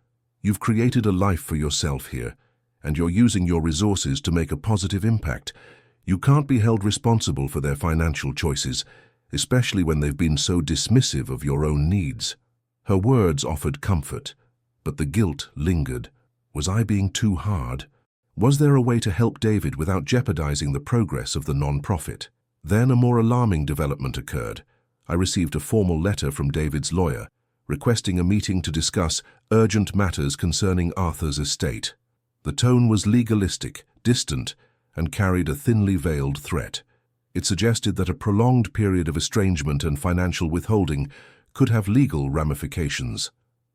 You've created a life for yourself here, and you're using your resources to make a positive impact. You can't be held responsible for their financial choices, especially when they've been so dismissive of your own needs." Her words offered comfort, but the guilt lingered. Was I being too hard? Was there a way to help David without jeopardizing the progress of the non-profit? Then a more alarming development occurred. I received a formal letter from David's lawyer, requesting a meeting to discuss urgent matters concerning Arthur's estate. The tone was legalistic, distant, and carried a thinly veiled threat. It suggested that a prolonged period of estrangement and financial withholding could have legal ramifications.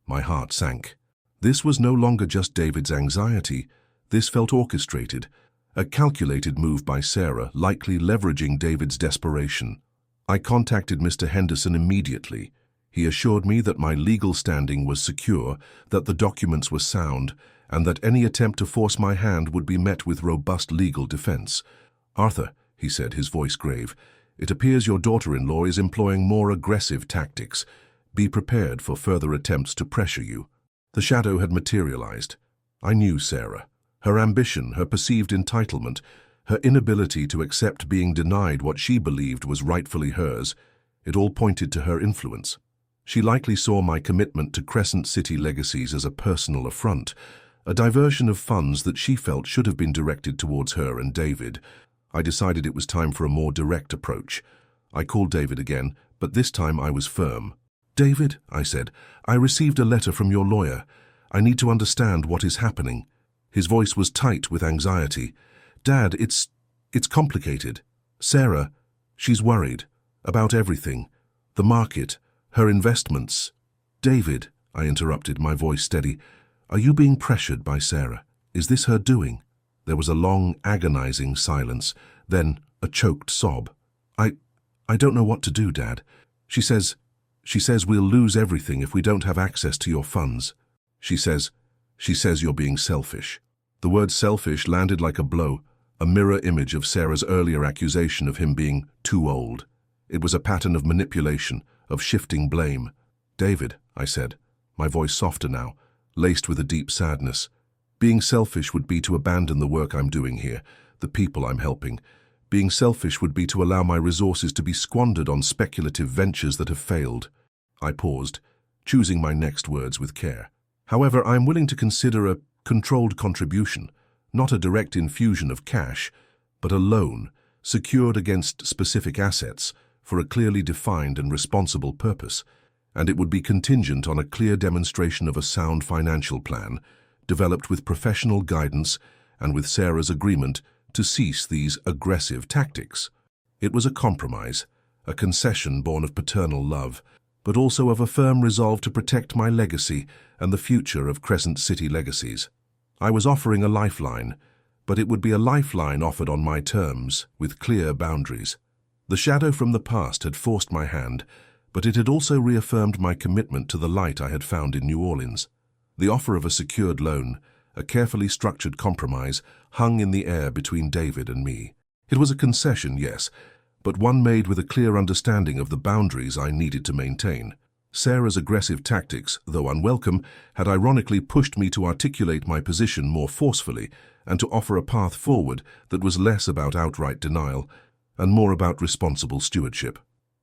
My heart sank. This was no longer just David's anxiety. This felt orchestrated, a calculated move by Sarah, likely leveraging David's desperation. I contacted Mr. Henderson immediately. He assured me that my legal standing was secure, that the documents were sound, and that any attempt to force my hand would be met with robust legal defense. "Arthur," he said, his voice grave, "it appears your daughter-in-law is employing more aggressive tactics. Be prepared for further attempts to pressure you." The shadow had materialized. I knew Sarah. Her ambition, her perceived entitlement, her inability to accept being denied what she believed was rightfully hers, it all pointed to her influence. She likely saw my commitment to Crescent City Legacies as a personal affront, a diversion of funds that she felt should have been directed towards her and David. I decided it was time for a more direct approach. I called David again, but this time I was firm. "David," I said, "I received a letter from your lawyer. I need to understand what is happening." His voice was tight with anxiety. "Dad, it's complicated. Sarah, she's worried about everything. The market, her investments." "David," I interrupted, my voice steady, "are you being pressured by Sarah? Is this her doing?" There was a long, agonizing silence, then a choked sob. I don't know what to do, Dad. She says we'll lose everything if we don't have access to your funds. She says you're being selfish." The word selfish landed like a blow, a mirror image of Sarah's earlier accusation of him being too old. It was a pattern of manipulation, of shifting blame. "David," I said, my voice softer now, laced with a deep sadness, "being selfish would be to abandon the work I'm doing here, the people I'm helping. Being selfish would be to allow my resources to be squandered on speculative ventures that have failed." I paused, choosing my next words with care. "However, I'm willing to consider a controlled contribution, not a direct infusion of cash, but a loan, secured against specific assets, for a clearly defined and responsible purpose, and it would be contingent on a clear demonstration of a sound financial plan, developed with professional guidance and with Sarah's agreement to cease these aggressive tactics. It was a compromise, a concession born of paternal love, but also of a firm resolve to protect my legacy and the future of Crescent City legacies. I was offering a lifeline, but it would be a lifeline offered on my terms, with clear boundaries. The shadow from the past had forced my hand, but it had also reaffirmed my commitment to the light I had found in New Orleans. The offer of a secured loan, a carefully structured compromise, hung in the air between David and me. It was a concession, yes, but one made with a clear understanding of the boundaries I needed to maintain. Sarah's aggressive tactics, though unwelcome, had ironically pushed me to articulate my position more forcefully and to offer a path forward that was less about outright denial and more about responsible stewardship.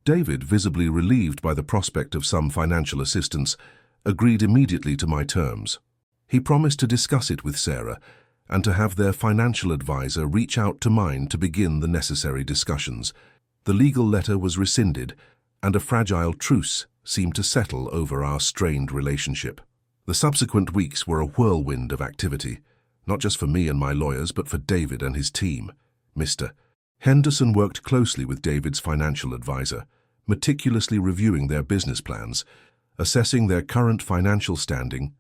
David, visibly relieved by the prospect of some financial assistance, agreed immediately to my terms. He promised to discuss it with Sarah and to have their financial advisor reach out to mine to begin the necessary discussions. The legal letter was rescinded, and a fragile truce seemed to settle over our strained relationship. The subsequent weeks were a whirlwind of activity, not just for me and my lawyers, but for David and his team. Mr. Henderson worked closely with David's financial advisor, meticulously reviewing their business plans, assessing their current financial standing,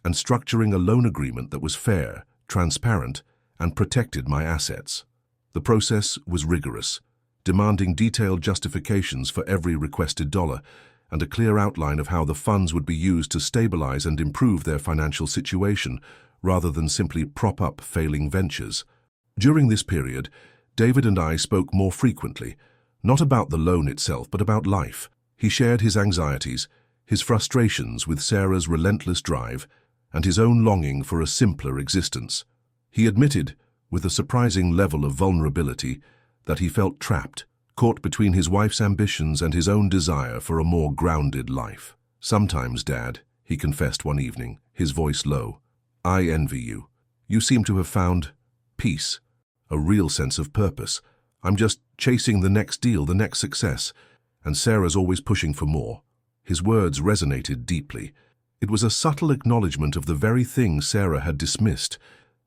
and structuring a loan agreement that was fair, transparent, and protected my assets. The process was rigorous, demanding detailed justifications for every requested dollar and a clear outline of how the funds would be used to stabilize and improve their financial situation rather than simply prop up failing ventures. During this period, David and I spoke more frequently, not about the loan itself, but about life. He shared his anxieties, his frustrations with Sarah's relentless drive, and his own longing for a simpler existence. He admitted, with a surprising level of vulnerability, that he felt trapped, caught between his wife's ambitions and his own desire for a more grounded life. "Sometimes, Dad," he confessed one evening, his voice low, "I envy you. You seem to have found peace, a real sense of purpose. I'm just chasing the next deal, the next success, and Sarah's always pushing for more." His words resonated deeply. It was a subtle acknowledgement of the very thing Sarah had dismissed,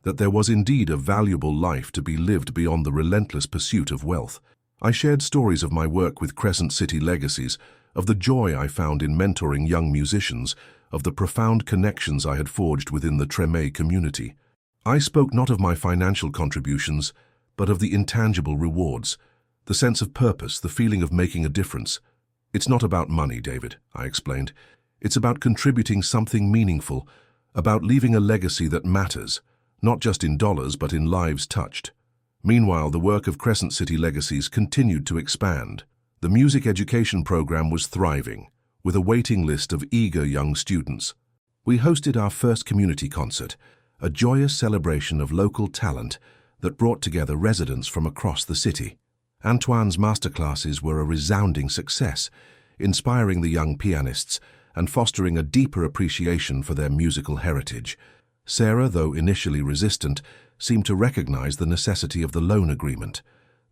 that there was indeed a valuable life to be lived beyond the relentless pursuit of wealth. I shared stories of my work with Crescent City Legacies, of the joy I found in mentoring young musicians, of the profound connections I had forged within the Treme community. I spoke not of my financial contributions, but of the intangible rewards, the sense of purpose, the feeling of making a difference. "It's not about money, David," I explained. "It's about contributing something meaningful, about leaving a legacy that matters, not just in dollars but in lives touched." Meanwhile, the work of Crescent City Legacies continued to expand. The music education program was thriving, with a waiting list of eager young students. We hosted our first community concert, a joyous celebration of local talent that brought together residents from across the city. Antoine's masterclasses were a resounding success, inspiring the young pianists and fostering a deeper appreciation for their musical heritage. Sarah, though initially resistant, seemed to recognize the necessity of the loan agreement.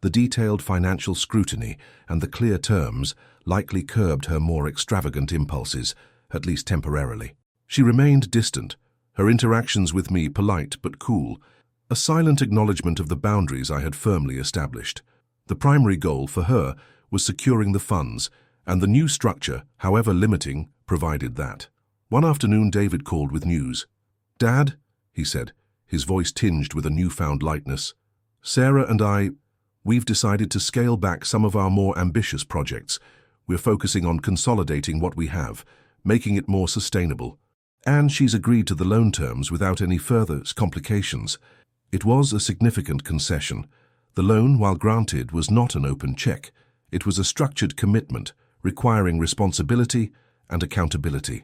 The detailed financial scrutiny and the clear terms likely curbed her more extravagant impulses, at least temporarily. She remained distant, her interactions with me polite but cool, a silent acknowledgement of the boundaries I had firmly established. The primary goal for her was securing the funds, and the new structure, however limiting, provided that. One afternoon, David called with news. "Dad," he said, his voice tinged with a newfound lightness, "Sarah and we've decided to scale back some of our more ambitious projects. We're focusing on consolidating what we have, making it more sustainable. And she's agreed to the loan terms without any further complications." It was a significant concession. The loan, while granted, was not an open check. It was a structured commitment, requiring responsibility and accountability.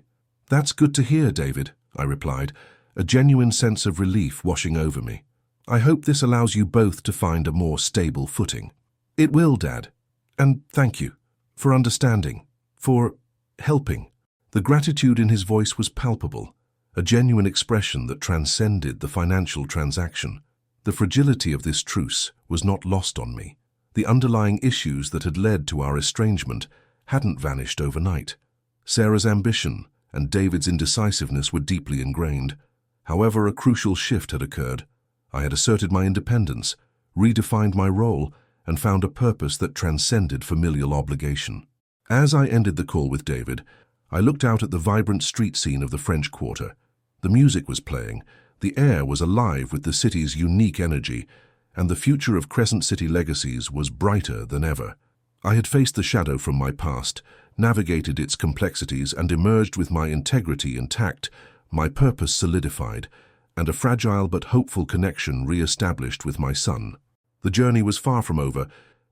"That's good to hear, David," I replied, a genuine sense of relief washing over me. "I hope this allows you both to find a more stable footing." "It will, Dad. And thank you for understanding, for helping." The gratitude in his voice was palpable, a genuine expression that transcended the financial transaction. The fragility of this truce was not lost on me. The underlying issues that had led to our estrangement hadn't vanished overnight. Sarah's ambition and David's indecisiveness were deeply ingrained. However, a crucial shift had occurred. I had asserted my independence, redefined my role, and found a purpose that transcended familial obligation. As I ended the call with David, I looked out at the vibrant street scene of the French Quarter. The music was playing, the air was alive with the city's unique energy, and the future of Crescent City Legacies was brighter than ever. I had faced the shadow from my past, navigated its complexities, and emerged with my integrity intact, my purpose solidified, and a fragile but hopeful connection re-established with my son. The journey was far from over,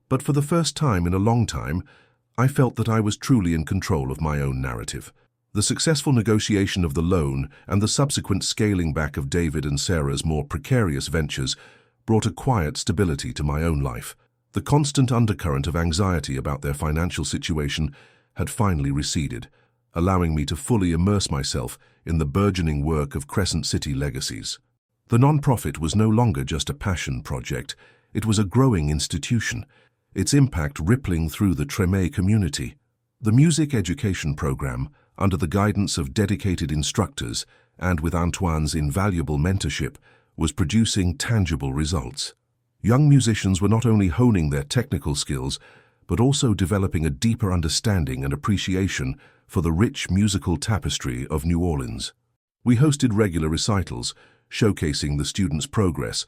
but for the first time in a long time, I felt that I was truly in control of my own narrative. The successful negotiation of the loan and the subsequent scaling back of David and Sarah's more precarious ventures brought a quiet stability to my own life. The constant undercurrent of anxiety about their financial situation had finally receded, allowing me to fully immerse myself in the burgeoning work of Crescent City Legacies. The non-profit was no longer just a passion project, it was a growing institution, its impact rippling through the Treme community. The music education program, under the guidance of dedicated instructors and with Antoine's invaluable mentorship, was producing tangible results. Young musicians were not only honing their technical skills, but also developing a deeper understanding and appreciation for the rich musical tapestry of New Orleans. We hosted regular recitals, showcasing the students' progress,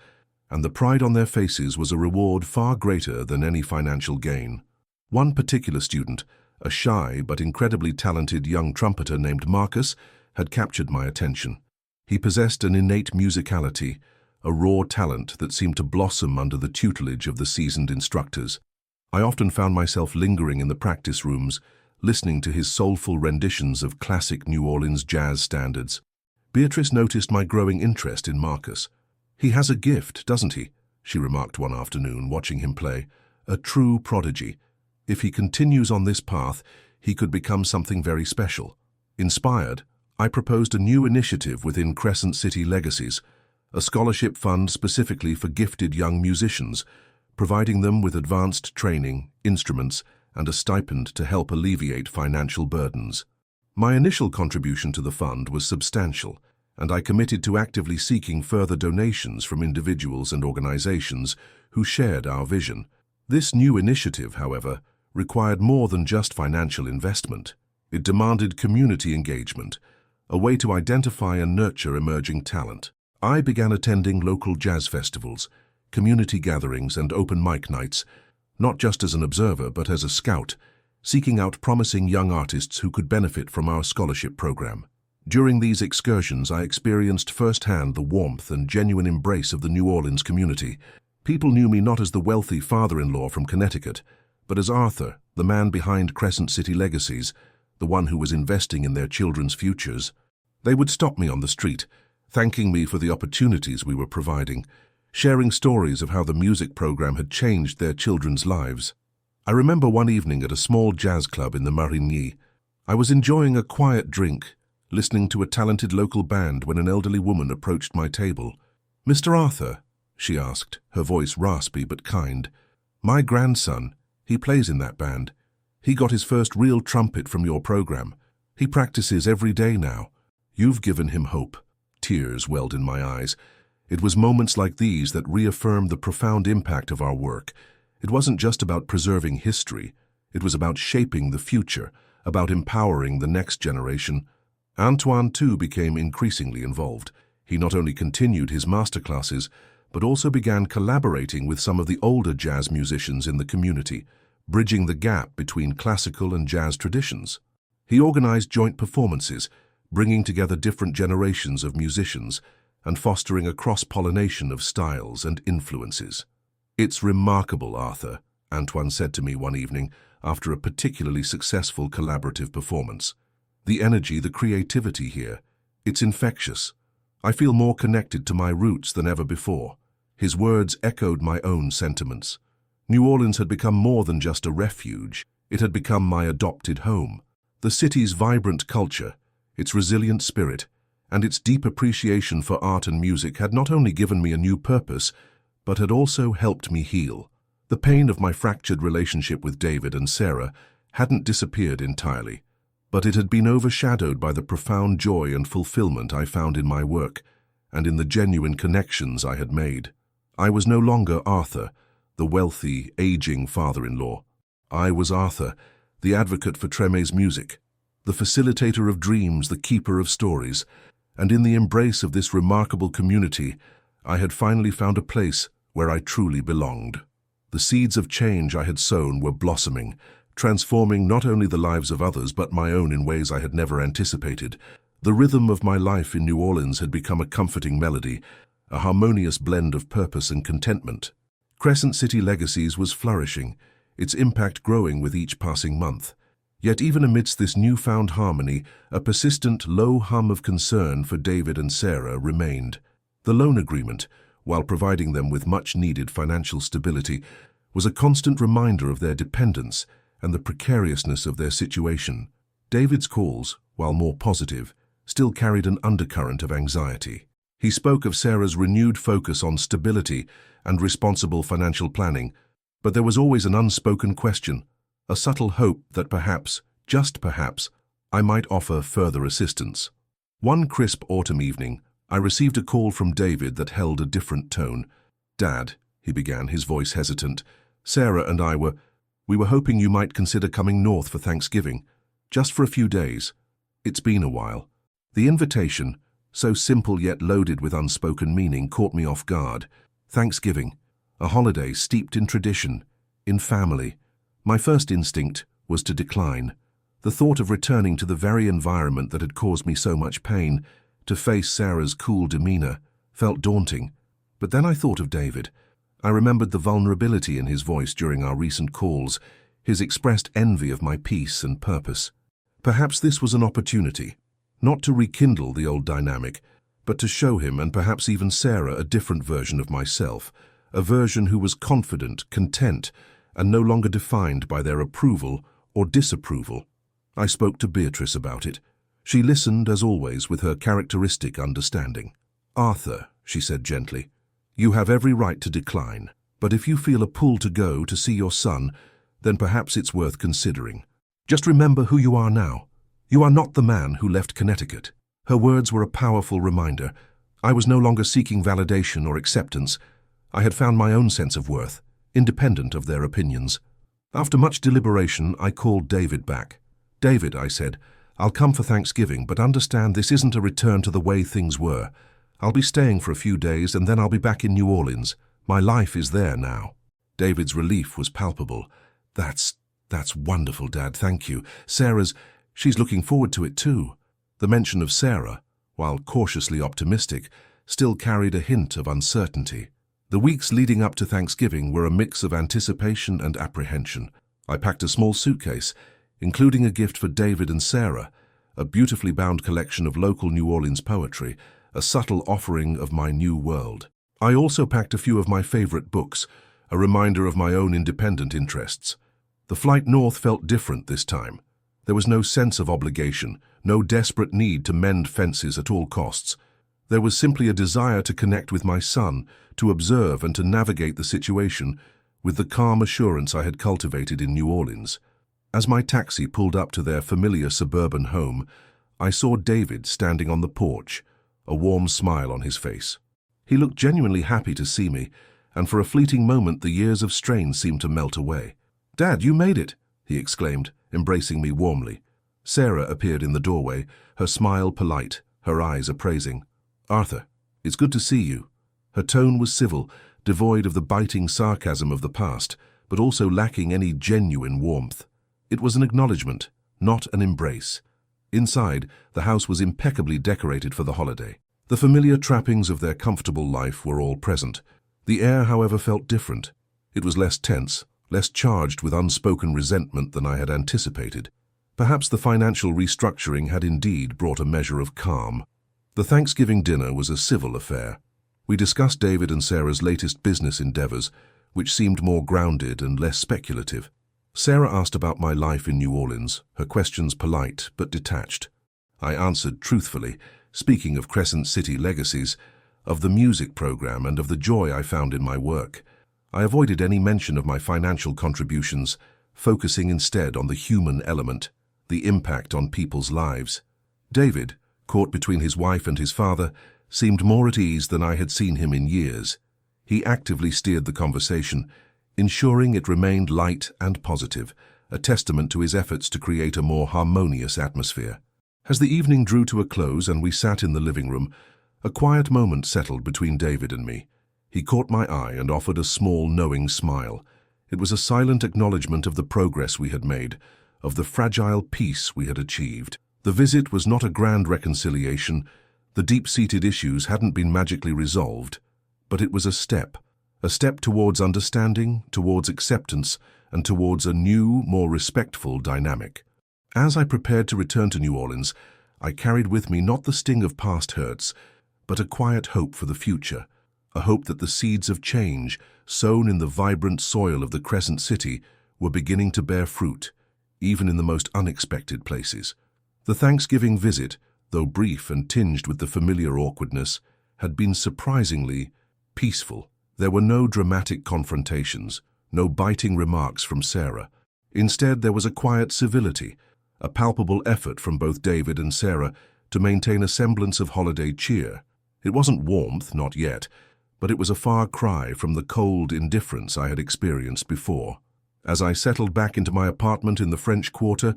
and the pride on their faces was a reward far greater than any financial gain. One particular student, a shy but incredibly talented young trumpeter named Marcus, had captured my attention. He possessed an innate musicality, a raw talent that seemed to blossom under the tutelage of the seasoned instructors. I often found myself lingering in the practice rooms, listening to his soulful renditions of classic New Orleans jazz standards. Beatrice noticed my growing interest in Marcus. "He has a gift, doesn't he?" she remarked one afternoon, watching him play. "A true prodigy. If he continues on this path, he could become something very special." Inspired, I proposed a new initiative within Crescent City Legacies, a scholarship fund specifically for gifted young musicians, providing them with advanced training, instruments, and a stipend to help alleviate financial burdens. My initial contribution to the fund was substantial, and I committed to actively seeking further donations from individuals and organizations who shared our vision. This new initiative, however, required more than just financial investment. It demanded community engagement, a way to identify and nurture emerging talent. I began attending local jazz festivals, community gatherings, and open mic nights, not just as an observer but as a scout, seeking out promising young artists who could benefit from our scholarship program. During these excursions, I experienced firsthand the warmth and genuine embrace of the New Orleans community. People knew me not as the wealthy father-in-law from Connecticut, but as Arthur, the man behind Crescent City Legacies, the one who was investing in their children's futures. They would stop me on the street, thanking me for the opportunities we were providing, sharing stories of how the music program had changed their children's lives. I remember one evening at a small jazz club in the Marigny. I was enjoying a quiet drink, listening to a talented local band when an elderly woman approached my table. "Mr. Arthur," she asked, her voice raspy but kind. "My grandson, he plays in that band. He got his first real trumpet from your program. He practices every day now. You've given him hope." Tears welled in my eyes. It was moments like these that reaffirmed the profound impact of our work. It wasn't just about preserving history. It was about shaping the future, about empowering the next generation. Antoine, too, became increasingly involved. He not only continued his masterclasses, but also began collaborating with some of the older jazz musicians in the community, bridging the gap between classical and jazz traditions. He organized joint performances, bringing together different generations of musicians and fostering a cross-pollination of styles and influences. "It's remarkable, Arthur," Antoine said to me one evening after a particularly successful collaborative performance. "The energy, the creativity here, it's infectious. I feel more connected to my roots than ever before." His words echoed my own sentiments. New Orleans had become more than just a refuge. It had become my adopted home. The city's vibrant culture, its resilient spirit, and its deep appreciation for art and music had not only given me a new purpose, but had also helped me heal. The pain of my fractured relationship with David and Sarah hadn't disappeared entirely, but it had been overshadowed by the profound joy and fulfillment I found in my work and in the genuine connections I had made. I was no longer Arthur, the wealthy, aging father-in-law. I was Arthur, the advocate for Treme's music, the facilitator of dreams, the keeper of stories, and in the embrace of this remarkable community, I had finally found a place where I truly belonged. The seeds of change I had sown were blossoming, transforming not only the lives of others but my own in ways I had never anticipated. The rhythm of my life in New Orleans had become a comforting melody, a harmonious blend of purpose and contentment. Crescent City Legacies was flourishing, its impact growing with each passing month. Yet even amidst this newfound harmony, a persistent low hum of concern for David and Sarah remained. The loan agreement, while providing them with much-needed financial stability, was a constant reminder of their dependence and the precariousness of their situation. David's calls, while more positive, still carried an undercurrent of anxiety. He spoke of Sarah's renewed focus on stability and responsible financial planning, but there was always an unspoken question, a subtle hope that perhaps, just perhaps, I might offer further assistance. One crisp autumn evening, I received a call from David that held a different tone. "Dad," he began, his voice hesitant, "Sarah and I were hoping you might consider coming north for Thanksgiving, just for a few days. It's been a while." The invitation, so simple yet loaded with unspoken meaning, caught me off guard. Thanksgiving, a holiday steeped in tradition, in family. My first instinct was to decline. The thought of returning to the very environment that had caused me so much pain, to face Sarah's cool demeanor, felt daunting. But then I thought of David. I remembered the vulnerability in his voice during our recent calls, his expressed envy of my peace and purpose. Perhaps this was an opportunity, not to rekindle the old dynamic, but to show him and perhaps even Sarah a different version of myself, a version who was confident, content, and no longer defined by their approval or disapproval. I spoke to Beatrice about it. She listened, as always, with her characteristic understanding. "Arthur," she said gently, "you have every right to decline, but if you feel a pull to go to see your son, then perhaps it's worth considering. Just remember who you are now. You are not the man who left Connecticut." Her words were a powerful reminder. I was no longer seeking validation or acceptance. I had found my own sense of worth, independent of their opinions. After much deliberation, I called David back. "David," I said, "I'll come for Thanksgiving, but understand this isn't a return to the way things were. I'll be staying for a few days and then I'll be back in New Orleans. My life is there now." David's relief was palpable. That's wonderful, Dad, thank you. She's looking forward to it too." The mention of Sarah, while cautiously optimistic, still carried a hint of uncertainty. The weeks leading up to Thanksgiving were a mix of anticipation and apprehension. I packed a small suitcase, including a gift for David and Sarah, a beautifully bound collection of local New Orleans poetry, a subtle offering of my new world. I also packed a few of my favorite books, a reminder of my own independent interests. The flight north felt different this time. There was no sense of obligation, no desperate need to mend fences at all costs. There was simply a desire to connect with my son, to observe and to navigate the situation with the calm assurance I had cultivated in New Orleans. As my taxi pulled up to their familiar suburban home, I saw David standing on the porch, a warm smile on his face. He looked genuinely happy to see me, and for a fleeting moment the years of strain seemed to melt away. "Dad, you made it!" he exclaimed, embracing me warmly. Sarah appeared in the doorway, her smile polite, her eyes appraising. "Arthur, it's good to see you." Her tone was civil, devoid of the biting sarcasm of the past, but also lacking any genuine warmth. It was an acknowledgement, not an embrace. Inside, the house was impeccably decorated for the holiday. The familiar trappings of their comfortable life were all present. The air, however, felt different. It was less tense, less charged with unspoken resentment than I had anticipated. Perhaps the financial restructuring had indeed brought a measure of calm. The Thanksgiving dinner was a civil affair. We discussed David and Sarah's latest business endeavors, which seemed more grounded and less speculative. Sarah asked about my life in New Orleans, her questions polite but detached. I answered truthfully. Speaking of Crescent City Legacies, of the music program, and of the joy I found in my work. I avoided any mention of my financial contributions, focusing instead on the human element, the impact on people's lives. David, caught between his wife and his father, seemed more at ease than I had seen him in years. He actively steered the conversation, ensuring it remained light and positive, a testament to his efforts to create a more harmonious atmosphere. As the evening drew to a close and we sat in the living room, a quiet moment settled between David and me. He caught my eye and offered a small, knowing smile. It was a silent acknowledgement of the progress we had made, of the fragile peace we had achieved. The visit was not a grand reconciliation. The deep-seated issues hadn't been magically resolved, but it was a step towards understanding, towards acceptance, and towards a new, more respectful dynamic. As I prepared to return to New Orleans, I carried with me not the sting of past hurts, but a quiet hope for the future, a hope that the seeds of change, sown in the vibrant soil of the Crescent City, were beginning to bear fruit, even in the most unexpected places. The Thanksgiving visit, though brief and tinged with the familiar awkwardness, had been surprisingly peaceful. There were no dramatic confrontations, no biting remarks from Sarah. Instead, there was a quiet civility, a palpable effort from both David and Sarah to maintain a semblance of holiday cheer. It wasn't warmth, not yet, but it was a far cry from the cold indifference I had experienced before. As I settled back into my apartment in the French Quarter,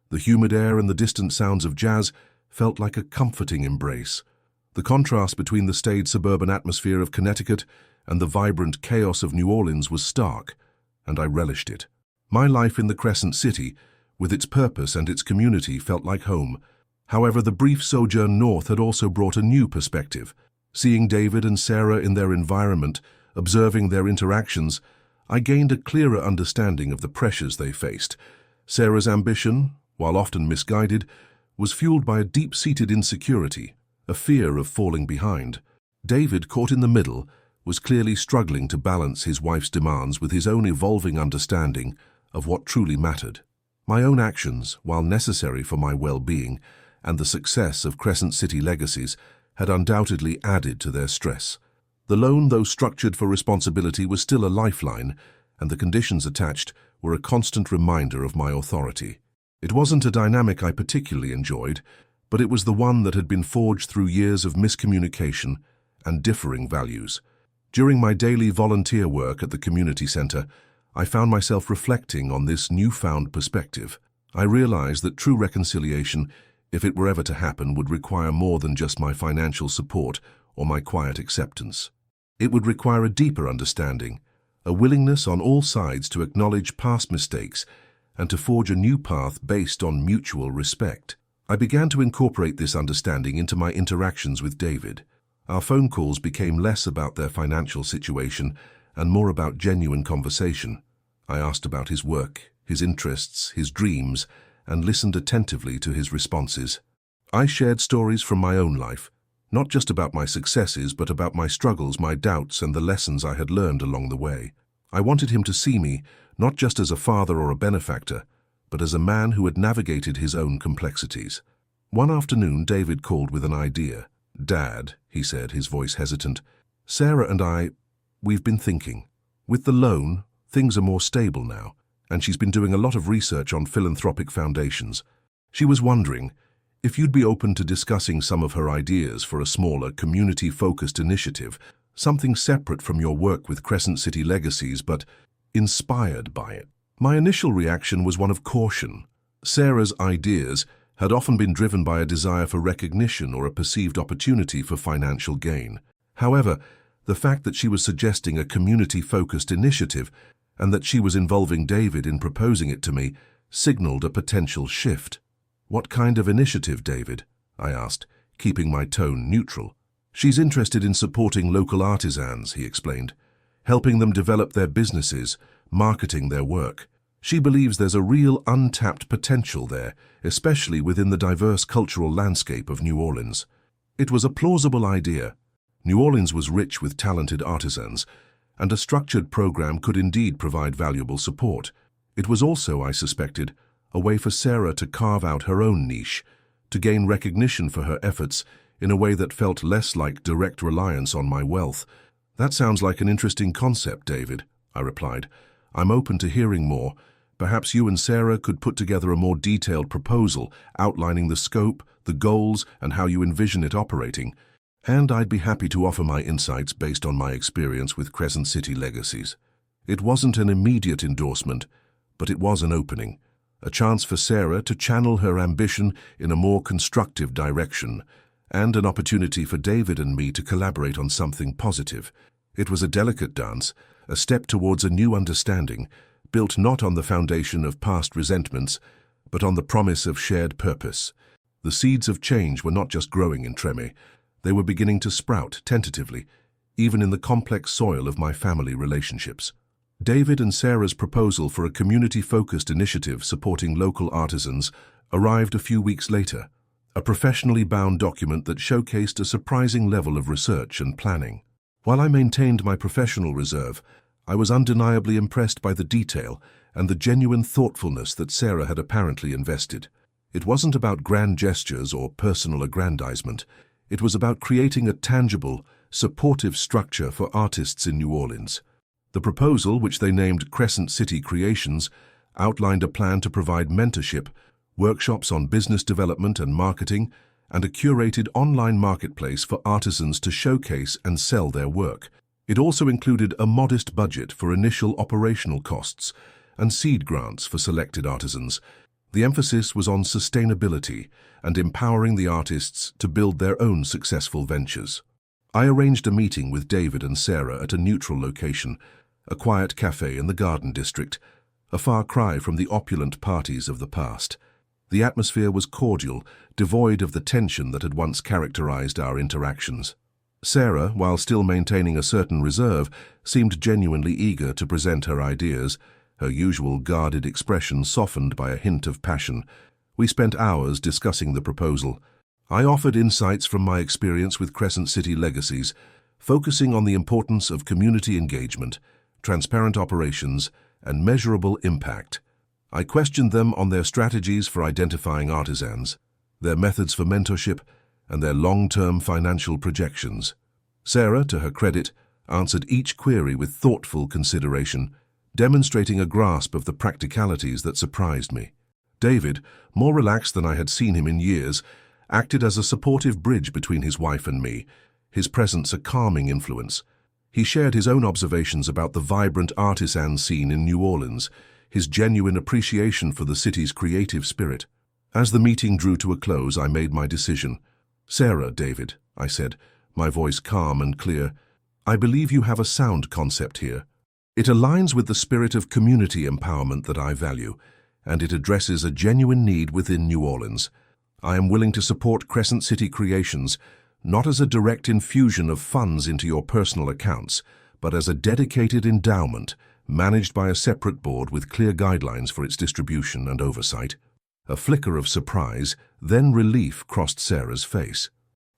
the humid air and the distant sounds of jazz felt like a comforting embrace. The contrast between the staid suburban atmosphere of Connecticut and the vibrant chaos of New Orleans was stark, and I relished it. My life in the Crescent City, with its purpose and its community, felt like home. However, the brief sojourn north had also brought a new perspective. Seeing David and Sarah in their environment, observing their interactions, I gained a clearer understanding of the pressures they faced. Sarah's ambition, while often misguided, was fueled by a deep-seated insecurity, a fear of falling behind. David, caught in the middle, was clearly struggling to balance his wife's demands with his own evolving understanding of what truly mattered. My own actions, while necessary for my well-being and the success of Crescent City legacies, had undoubtedly added to their stress. The loan, though structured for responsibility, was still a lifeline, and the conditions attached were a constant reminder of my authority. It wasn't a dynamic I particularly enjoyed, but it was the one that had been forged through years of miscommunication and differing values. During my daily volunteer work at the community center, I found myself reflecting on this newfound perspective. I realized that true reconciliation, if it were ever to happen, would require more than just my financial support or my quiet acceptance. It would require a deeper understanding, a willingness on all sides to acknowledge past mistakes and to forge a new path based on mutual respect. I began to incorporate this understanding into my interactions with David. Our phone calls became less about their financial situation and more about genuine conversation. I asked about his work, his interests, his dreams, and listened attentively to his responses. I shared stories from my own life, not just about my successes, but about my struggles, my doubts, and the lessons I had learned along the way. I wanted him to see me not just as a father or a benefactor, but as a man who had navigated his own complexities. One afternoon, David called with an idea. "Dad," he said, his voice hesitant, "Sarah and we've been thinking. With the loan, things are more stable now, and she's been doing a lot of research on philanthropic foundations. She was wondering if you'd be open to discussing some of her ideas for a smaller, community-focused initiative, something separate from your work with Crescent City Legacies, but inspired by it." My initial reaction was one of caution. Sarah's ideas had often been driven by a desire for recognition or a perceived opportunity for financial gain. However, the fact that she was suggesting a community-focused initiative and that she was involving David in proposing it to me signaled a potential shift. "What kind of initiative, David?" I asked, keeping my tone neutral. "She's interested in supporting local artisans," he explained, helping them develop their businesses, marketing their work. She believes there's a real untapped potential there, especially within the diverse cultural landscape of New Orleans. It was a plausible idea. New Orleans was rich with talented artisans, and a structured program could indeed provide valuable support. It was also, I suspected, a way for Sarah to carve out her own niche, to gain recognition for her efforts in a way that felt less like direct reliance on my wealth. "That sounds like an interesting concept, David," I replied. "I'm open to hearing more. Perhaps you and Sarah could put together a more detailed proposal outlining the scope, the goals, and how you envision it operating. And I'd be happy to offer my insights based on my experience with Crescent City Legacies." It wasn't an immediate endorsement, but it was an opening, a chance for Sarah to channel her ambition in a more constructive direction, and an opportunity for David and me to collaborate on something positive. It was a delicate dance, a step towards a new understanding, built not on the foundation of past resentments, but on the promise of shared purpose. The seeds of change were not just growing in Treme, they were beginning to sprout tentatively, even in the complex soil of my family relationships. David and Sarah's proposal for a community-focused initiative supporting local artisans arrived a few weeks later, a professionally bound document that showcased a surprising level of research and planning. While I maintained my professional reserve, I was undeniably impressed by the detail and the genuine thoughtfulness that Sarah had apparently invested. It wasn't about grand gestures or personal aggrandizement. It was about creating a tangible, supportive structure for artists in New Orleans. The proposal, which they named Crescent City Creations, outlined a plan to provide mentorship, workshops on business development and marketing, and a curated online marketplace for artisans to showcase and sell their work. It also included a modest budget for initial operational costs and seed grants for selected artisans. The emphasis was on sustainability and empowering the artists to build their own successful ventures. I arranged a meeting with David and Sarah at a neutral location, a quiet cafe in the Garden District, a far cry from the opulent parties of the past. The atmosphere was cordial, devoid of the tension that had once characterized our interactions. Sarah, while still maintaining a certain reserve, seemed genuinely eager to present her ideas, her usual guarded expression softened by a hint of passion. We spent hours discussing the proposal. I offered insights from my experience with Crescent City Legacies, focusing on the importance of community engagement, transparent operations, and measurable impact. I questioned them on their strategies for identifying artisans, their methods for mentorship, and their long-term financial projections. Sarah, to her credit, answered each query with thoughtful consideration, demonstrating a grasp of the practicalities that surprised me. David, more relaxed than I had seen him in years, acted as a supportive bridge between his wife and me, his presence a calming influence. He shared his own observations about the vibrant artisan scene in New Orleans, his genuine appreciation for the city's creative spirit. As the meeting drew to a close, I made my decision. "Sarah, David," I said, my voice calm and clear, "I believe you have a sound concept here. It aligns with the spirit of community empowerment that I value, and it addresses a genuine need within New Orleans. I am willing to support Crescent City Creations, not as a direct infusion of funds into your personal accounts, but as a dedicated endowment managed by a separate board with clear guidelines for its distribution and oversight." A flicker of surprise, then relief crossed Sarah's face.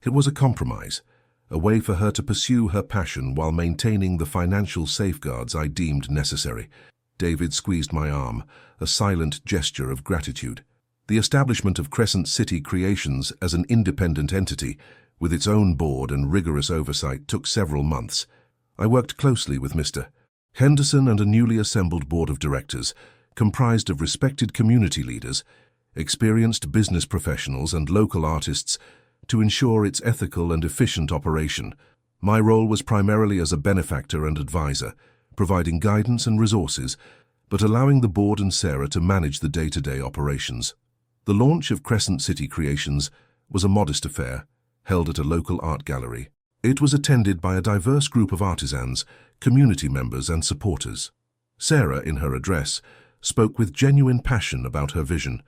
It was a compromise, a way for her to pursue her passion while maintaining the financial safeguards I deemed necessary. David squeezed my arm, a silent gesture of gratitude. The establishment of Crescent City Creations as an independent entity, with its own board and rigorous oversight, took several months. I worked closely with Mr. Henderson and a newly assembled board of directors, comprised of respected community leaders, experienced business professionals and local artists, to ensure its ethical and efficient operation. My role was primarily as a benefactor and advisor, providing guidance and resources, but allowing the board and Sarah to manage the day-to-day operations. The launch of Crescent City Creations was a modest affair, held at a local art gallery. It was attended by a diverse group of artisans, community members and supporters. Sarah, in her address, spoke with genuine passion about her vision,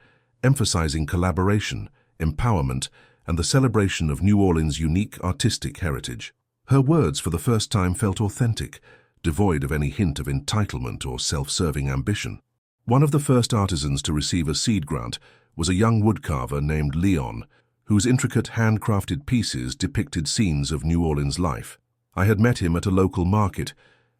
emphasizing collaboration, empowerment, and the celebration of New Orleans' unique artistic heritage. Her words for the first time felt authentic, devoid of any hint of entitlement or self-serving ambition. One of the first artisans to receive a seed grant was a young woodcarver named Leon, whose intricate handcrafted pieces depicted scenes of New Orleans life. I had met him at a local market,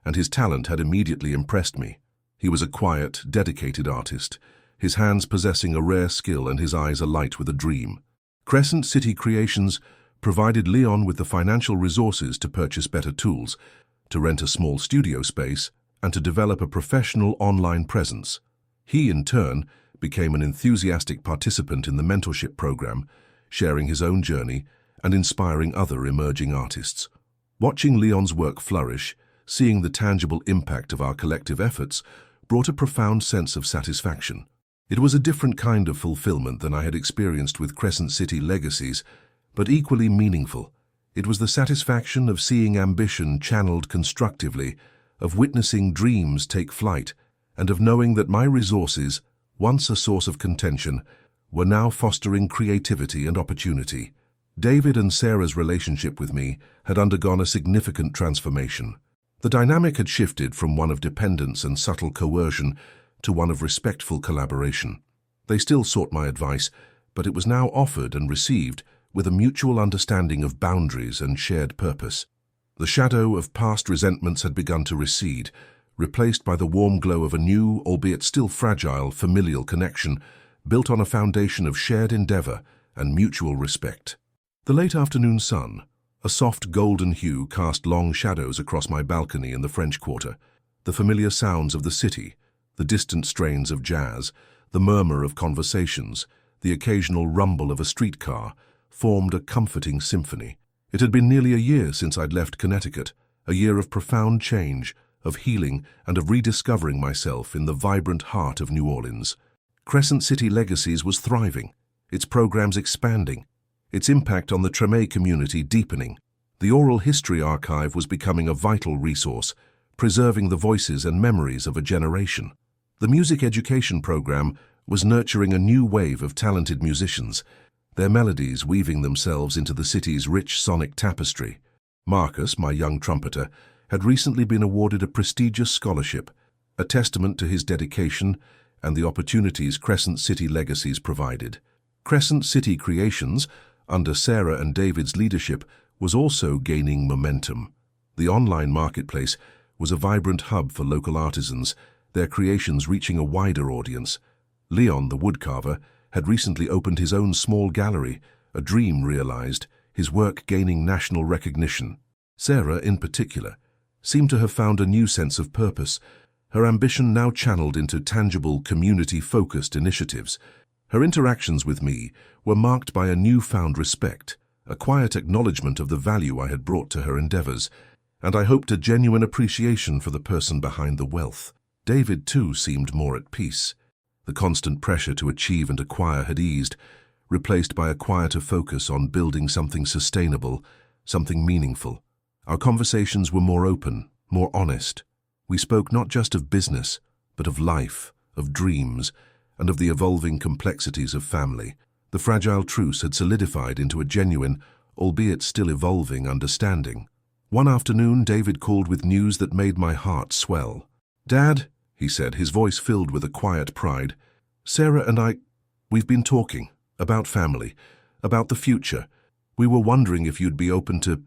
and his talent had immediately impressed me. He was a quiet, dedicated artist, his hands possessing a rare skill and his eyes alight with a dream. Crescent City Creations provided Leon with the financial resources to purchase better tools, to rent a small studio space, and to develop a professional online presence. He, in turn, became an enthusiastic participant in the mentorship program, sharing his own journey and inspiring other emerging artists. Watching Leon's work flourish, seeing the tangible impact of our collective efforts, brought a profound sense of satisfaction. It was a different kind of fulfillment than I had experienced with Crescent City Legacies, but equally meaningful. It was the satisfaction of seeing ambition channeled constructively, of witnessing dreams take flight, and of knowing that my resources, once a source of contention, were now fostering creativity and opportunity. David and Sarah's relationship with me had undergone a significant transformation. The dynamic had shifted from one of dependence and subtle coercion to one of respectful collaboration. They still sought my advice, but it was now offered and received with a mutual understanding of boundaries and shared purpose. The shadow of past resentments had begun to recede, replaced by the warm glow of a new, albeit still fragile, familial connection built on a foundation of shared endeavor and mutual respect. The late afternoon sun, a soft golden hue, cast long shadows across my balcony in the French Quarter. The familiar sounds of the city, the distant strains of jazz, the murmur of conversations, the occasional rumble of a streetcar, formed a comforting symphony. It had been nearly a year since I'd left Connecticut, a year of profound change, of healing, and of rediscovering myself in the vibrant heart of New Orleans. Crescent City Legacies was thriving, its programs expanding, its impact on the Treme community deepening. The oral history archive was becoming a vital resource, preserving the voices and memories of a generation. The music education program was nurturing a new wave of talented musicians, their melodies weaving themselves into the city's rich sonic tapestry. Marcus, my young trumpeter, had recently been awarded a prestigious scholarship, a testament to his dedication and the opportunities Crescent City Legacies provided. Crescent City Creations, under Sarah and David's leadership, was also gaining momentum. The online marketplace was a vibrant hub for local artisans, their creations reaching a wider audience. Leon, the woodcarver, had recently opened his own small gallery, a dream realized, his work gaining national recognition. Sarah, in particular, seemed to have found a new sense of purpose, her ambition now channeled into tangible, community-focused initiatives. Her interactions with me were marked by a newfound respect, a quiet acknowledgement of the value I had brought to her endeavors, and I hoped a genuine appreciation for the person behind the wealth. David, too, seemed more at peace. The constant pressure to achieve and acquire had eased, replaced by a quieter focus on building something sustainable, something meaningful. Our conversations were more open, more honest. We spoke not just of business, but of life, of dreams, and of the evolving complexities of family. The fragile truce had solidified into a genuine, albeit still evolving, understanding. One afternoon, David called with news that made my heart swell. "Dad," he said, his voice filled with a quiet pride, "Sarah and we've been talking about family, about the future. We were wondering if you'd be open to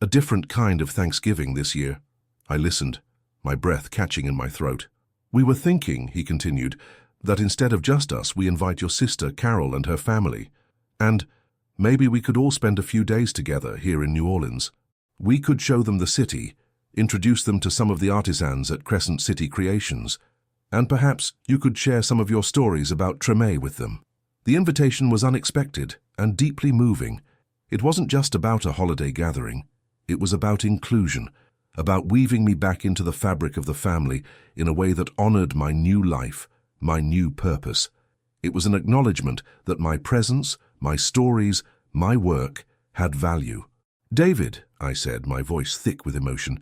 a different kind of Thanksgiving this year." I listened, my breath catching in my throat. "We were thinking," he continued, "that instead of just us, we invite your sister, Carol, and her family. And maybe we could all spend a few days together here in New Orleans. We could show them the city, introduce them to some of the artisans at Crescent City Creations, and perhaps you could share some of your stories about Treme with them." The invitation was unexpected and deeply moving. It wasn't just about a holiday gathering. It was about inclusion, about weaving me back into the fabric of the family in a way that honored my new life, my new purpose. It was an acknowledgement that my presence, my stories, my work had value. "David," I said, my voice thick with emotion,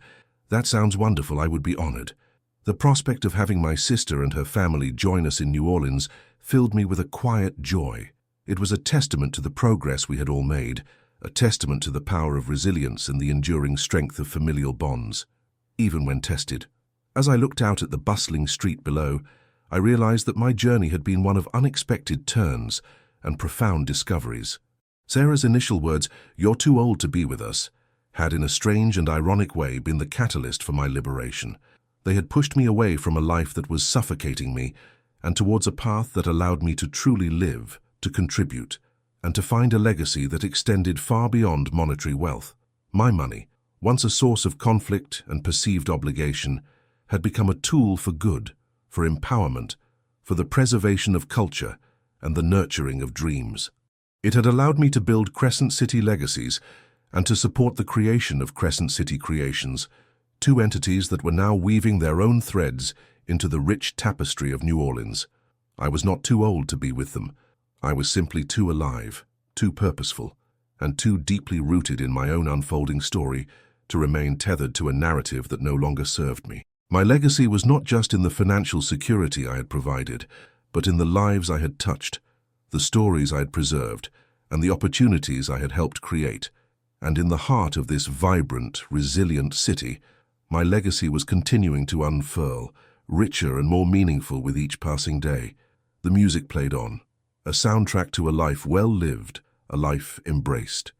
"that sounds wonderful. I would be honored." The prospect of having my sister and her family join us in New Orleans filled me with a quiet joy. It was a testament to the progress we had all made, a testament to the power of resilience and the enduring strength of familial bonds, even when tested. As I looked out at the bustling street below, I realized that my journey had been one of unexpected turns and profound discoveries. Sarah's initial words, "You're too old to be with us," had in a strange and ironic way been the catalyst for my liberation. They had pushed me away from a life that was suffocating me and towards a path that allowed me to truly live, to contribute. and to find a legacy that extended far beyond monetary wealth. My money, once a source of conflict and perceived obligation, had become a tool for good, for empowerment, for the preservation of culture and the nurturing of dreams. It had allowed me to build Crescent City legacies and to support the creation of Crescent City Creations, two entities that were now weaving their own threads into the rich tapestry of New Orleans. I was not too old to be with them. I was simply too alive, too purposeful, and too deeply rooted in my own unfolding story to remain tethered to a narrative that no longer served me. My legacy was not just in the financial security I had provided, but in the lives I had touched, the stories I had preserved, and the opportunities I had helped create. And in the heart of this vibrant, resilient city, my legacy was continuing to unfurl, richer and more meaningful with each passing day. The music played on, a soundtrack to a life well lived, a life embraced.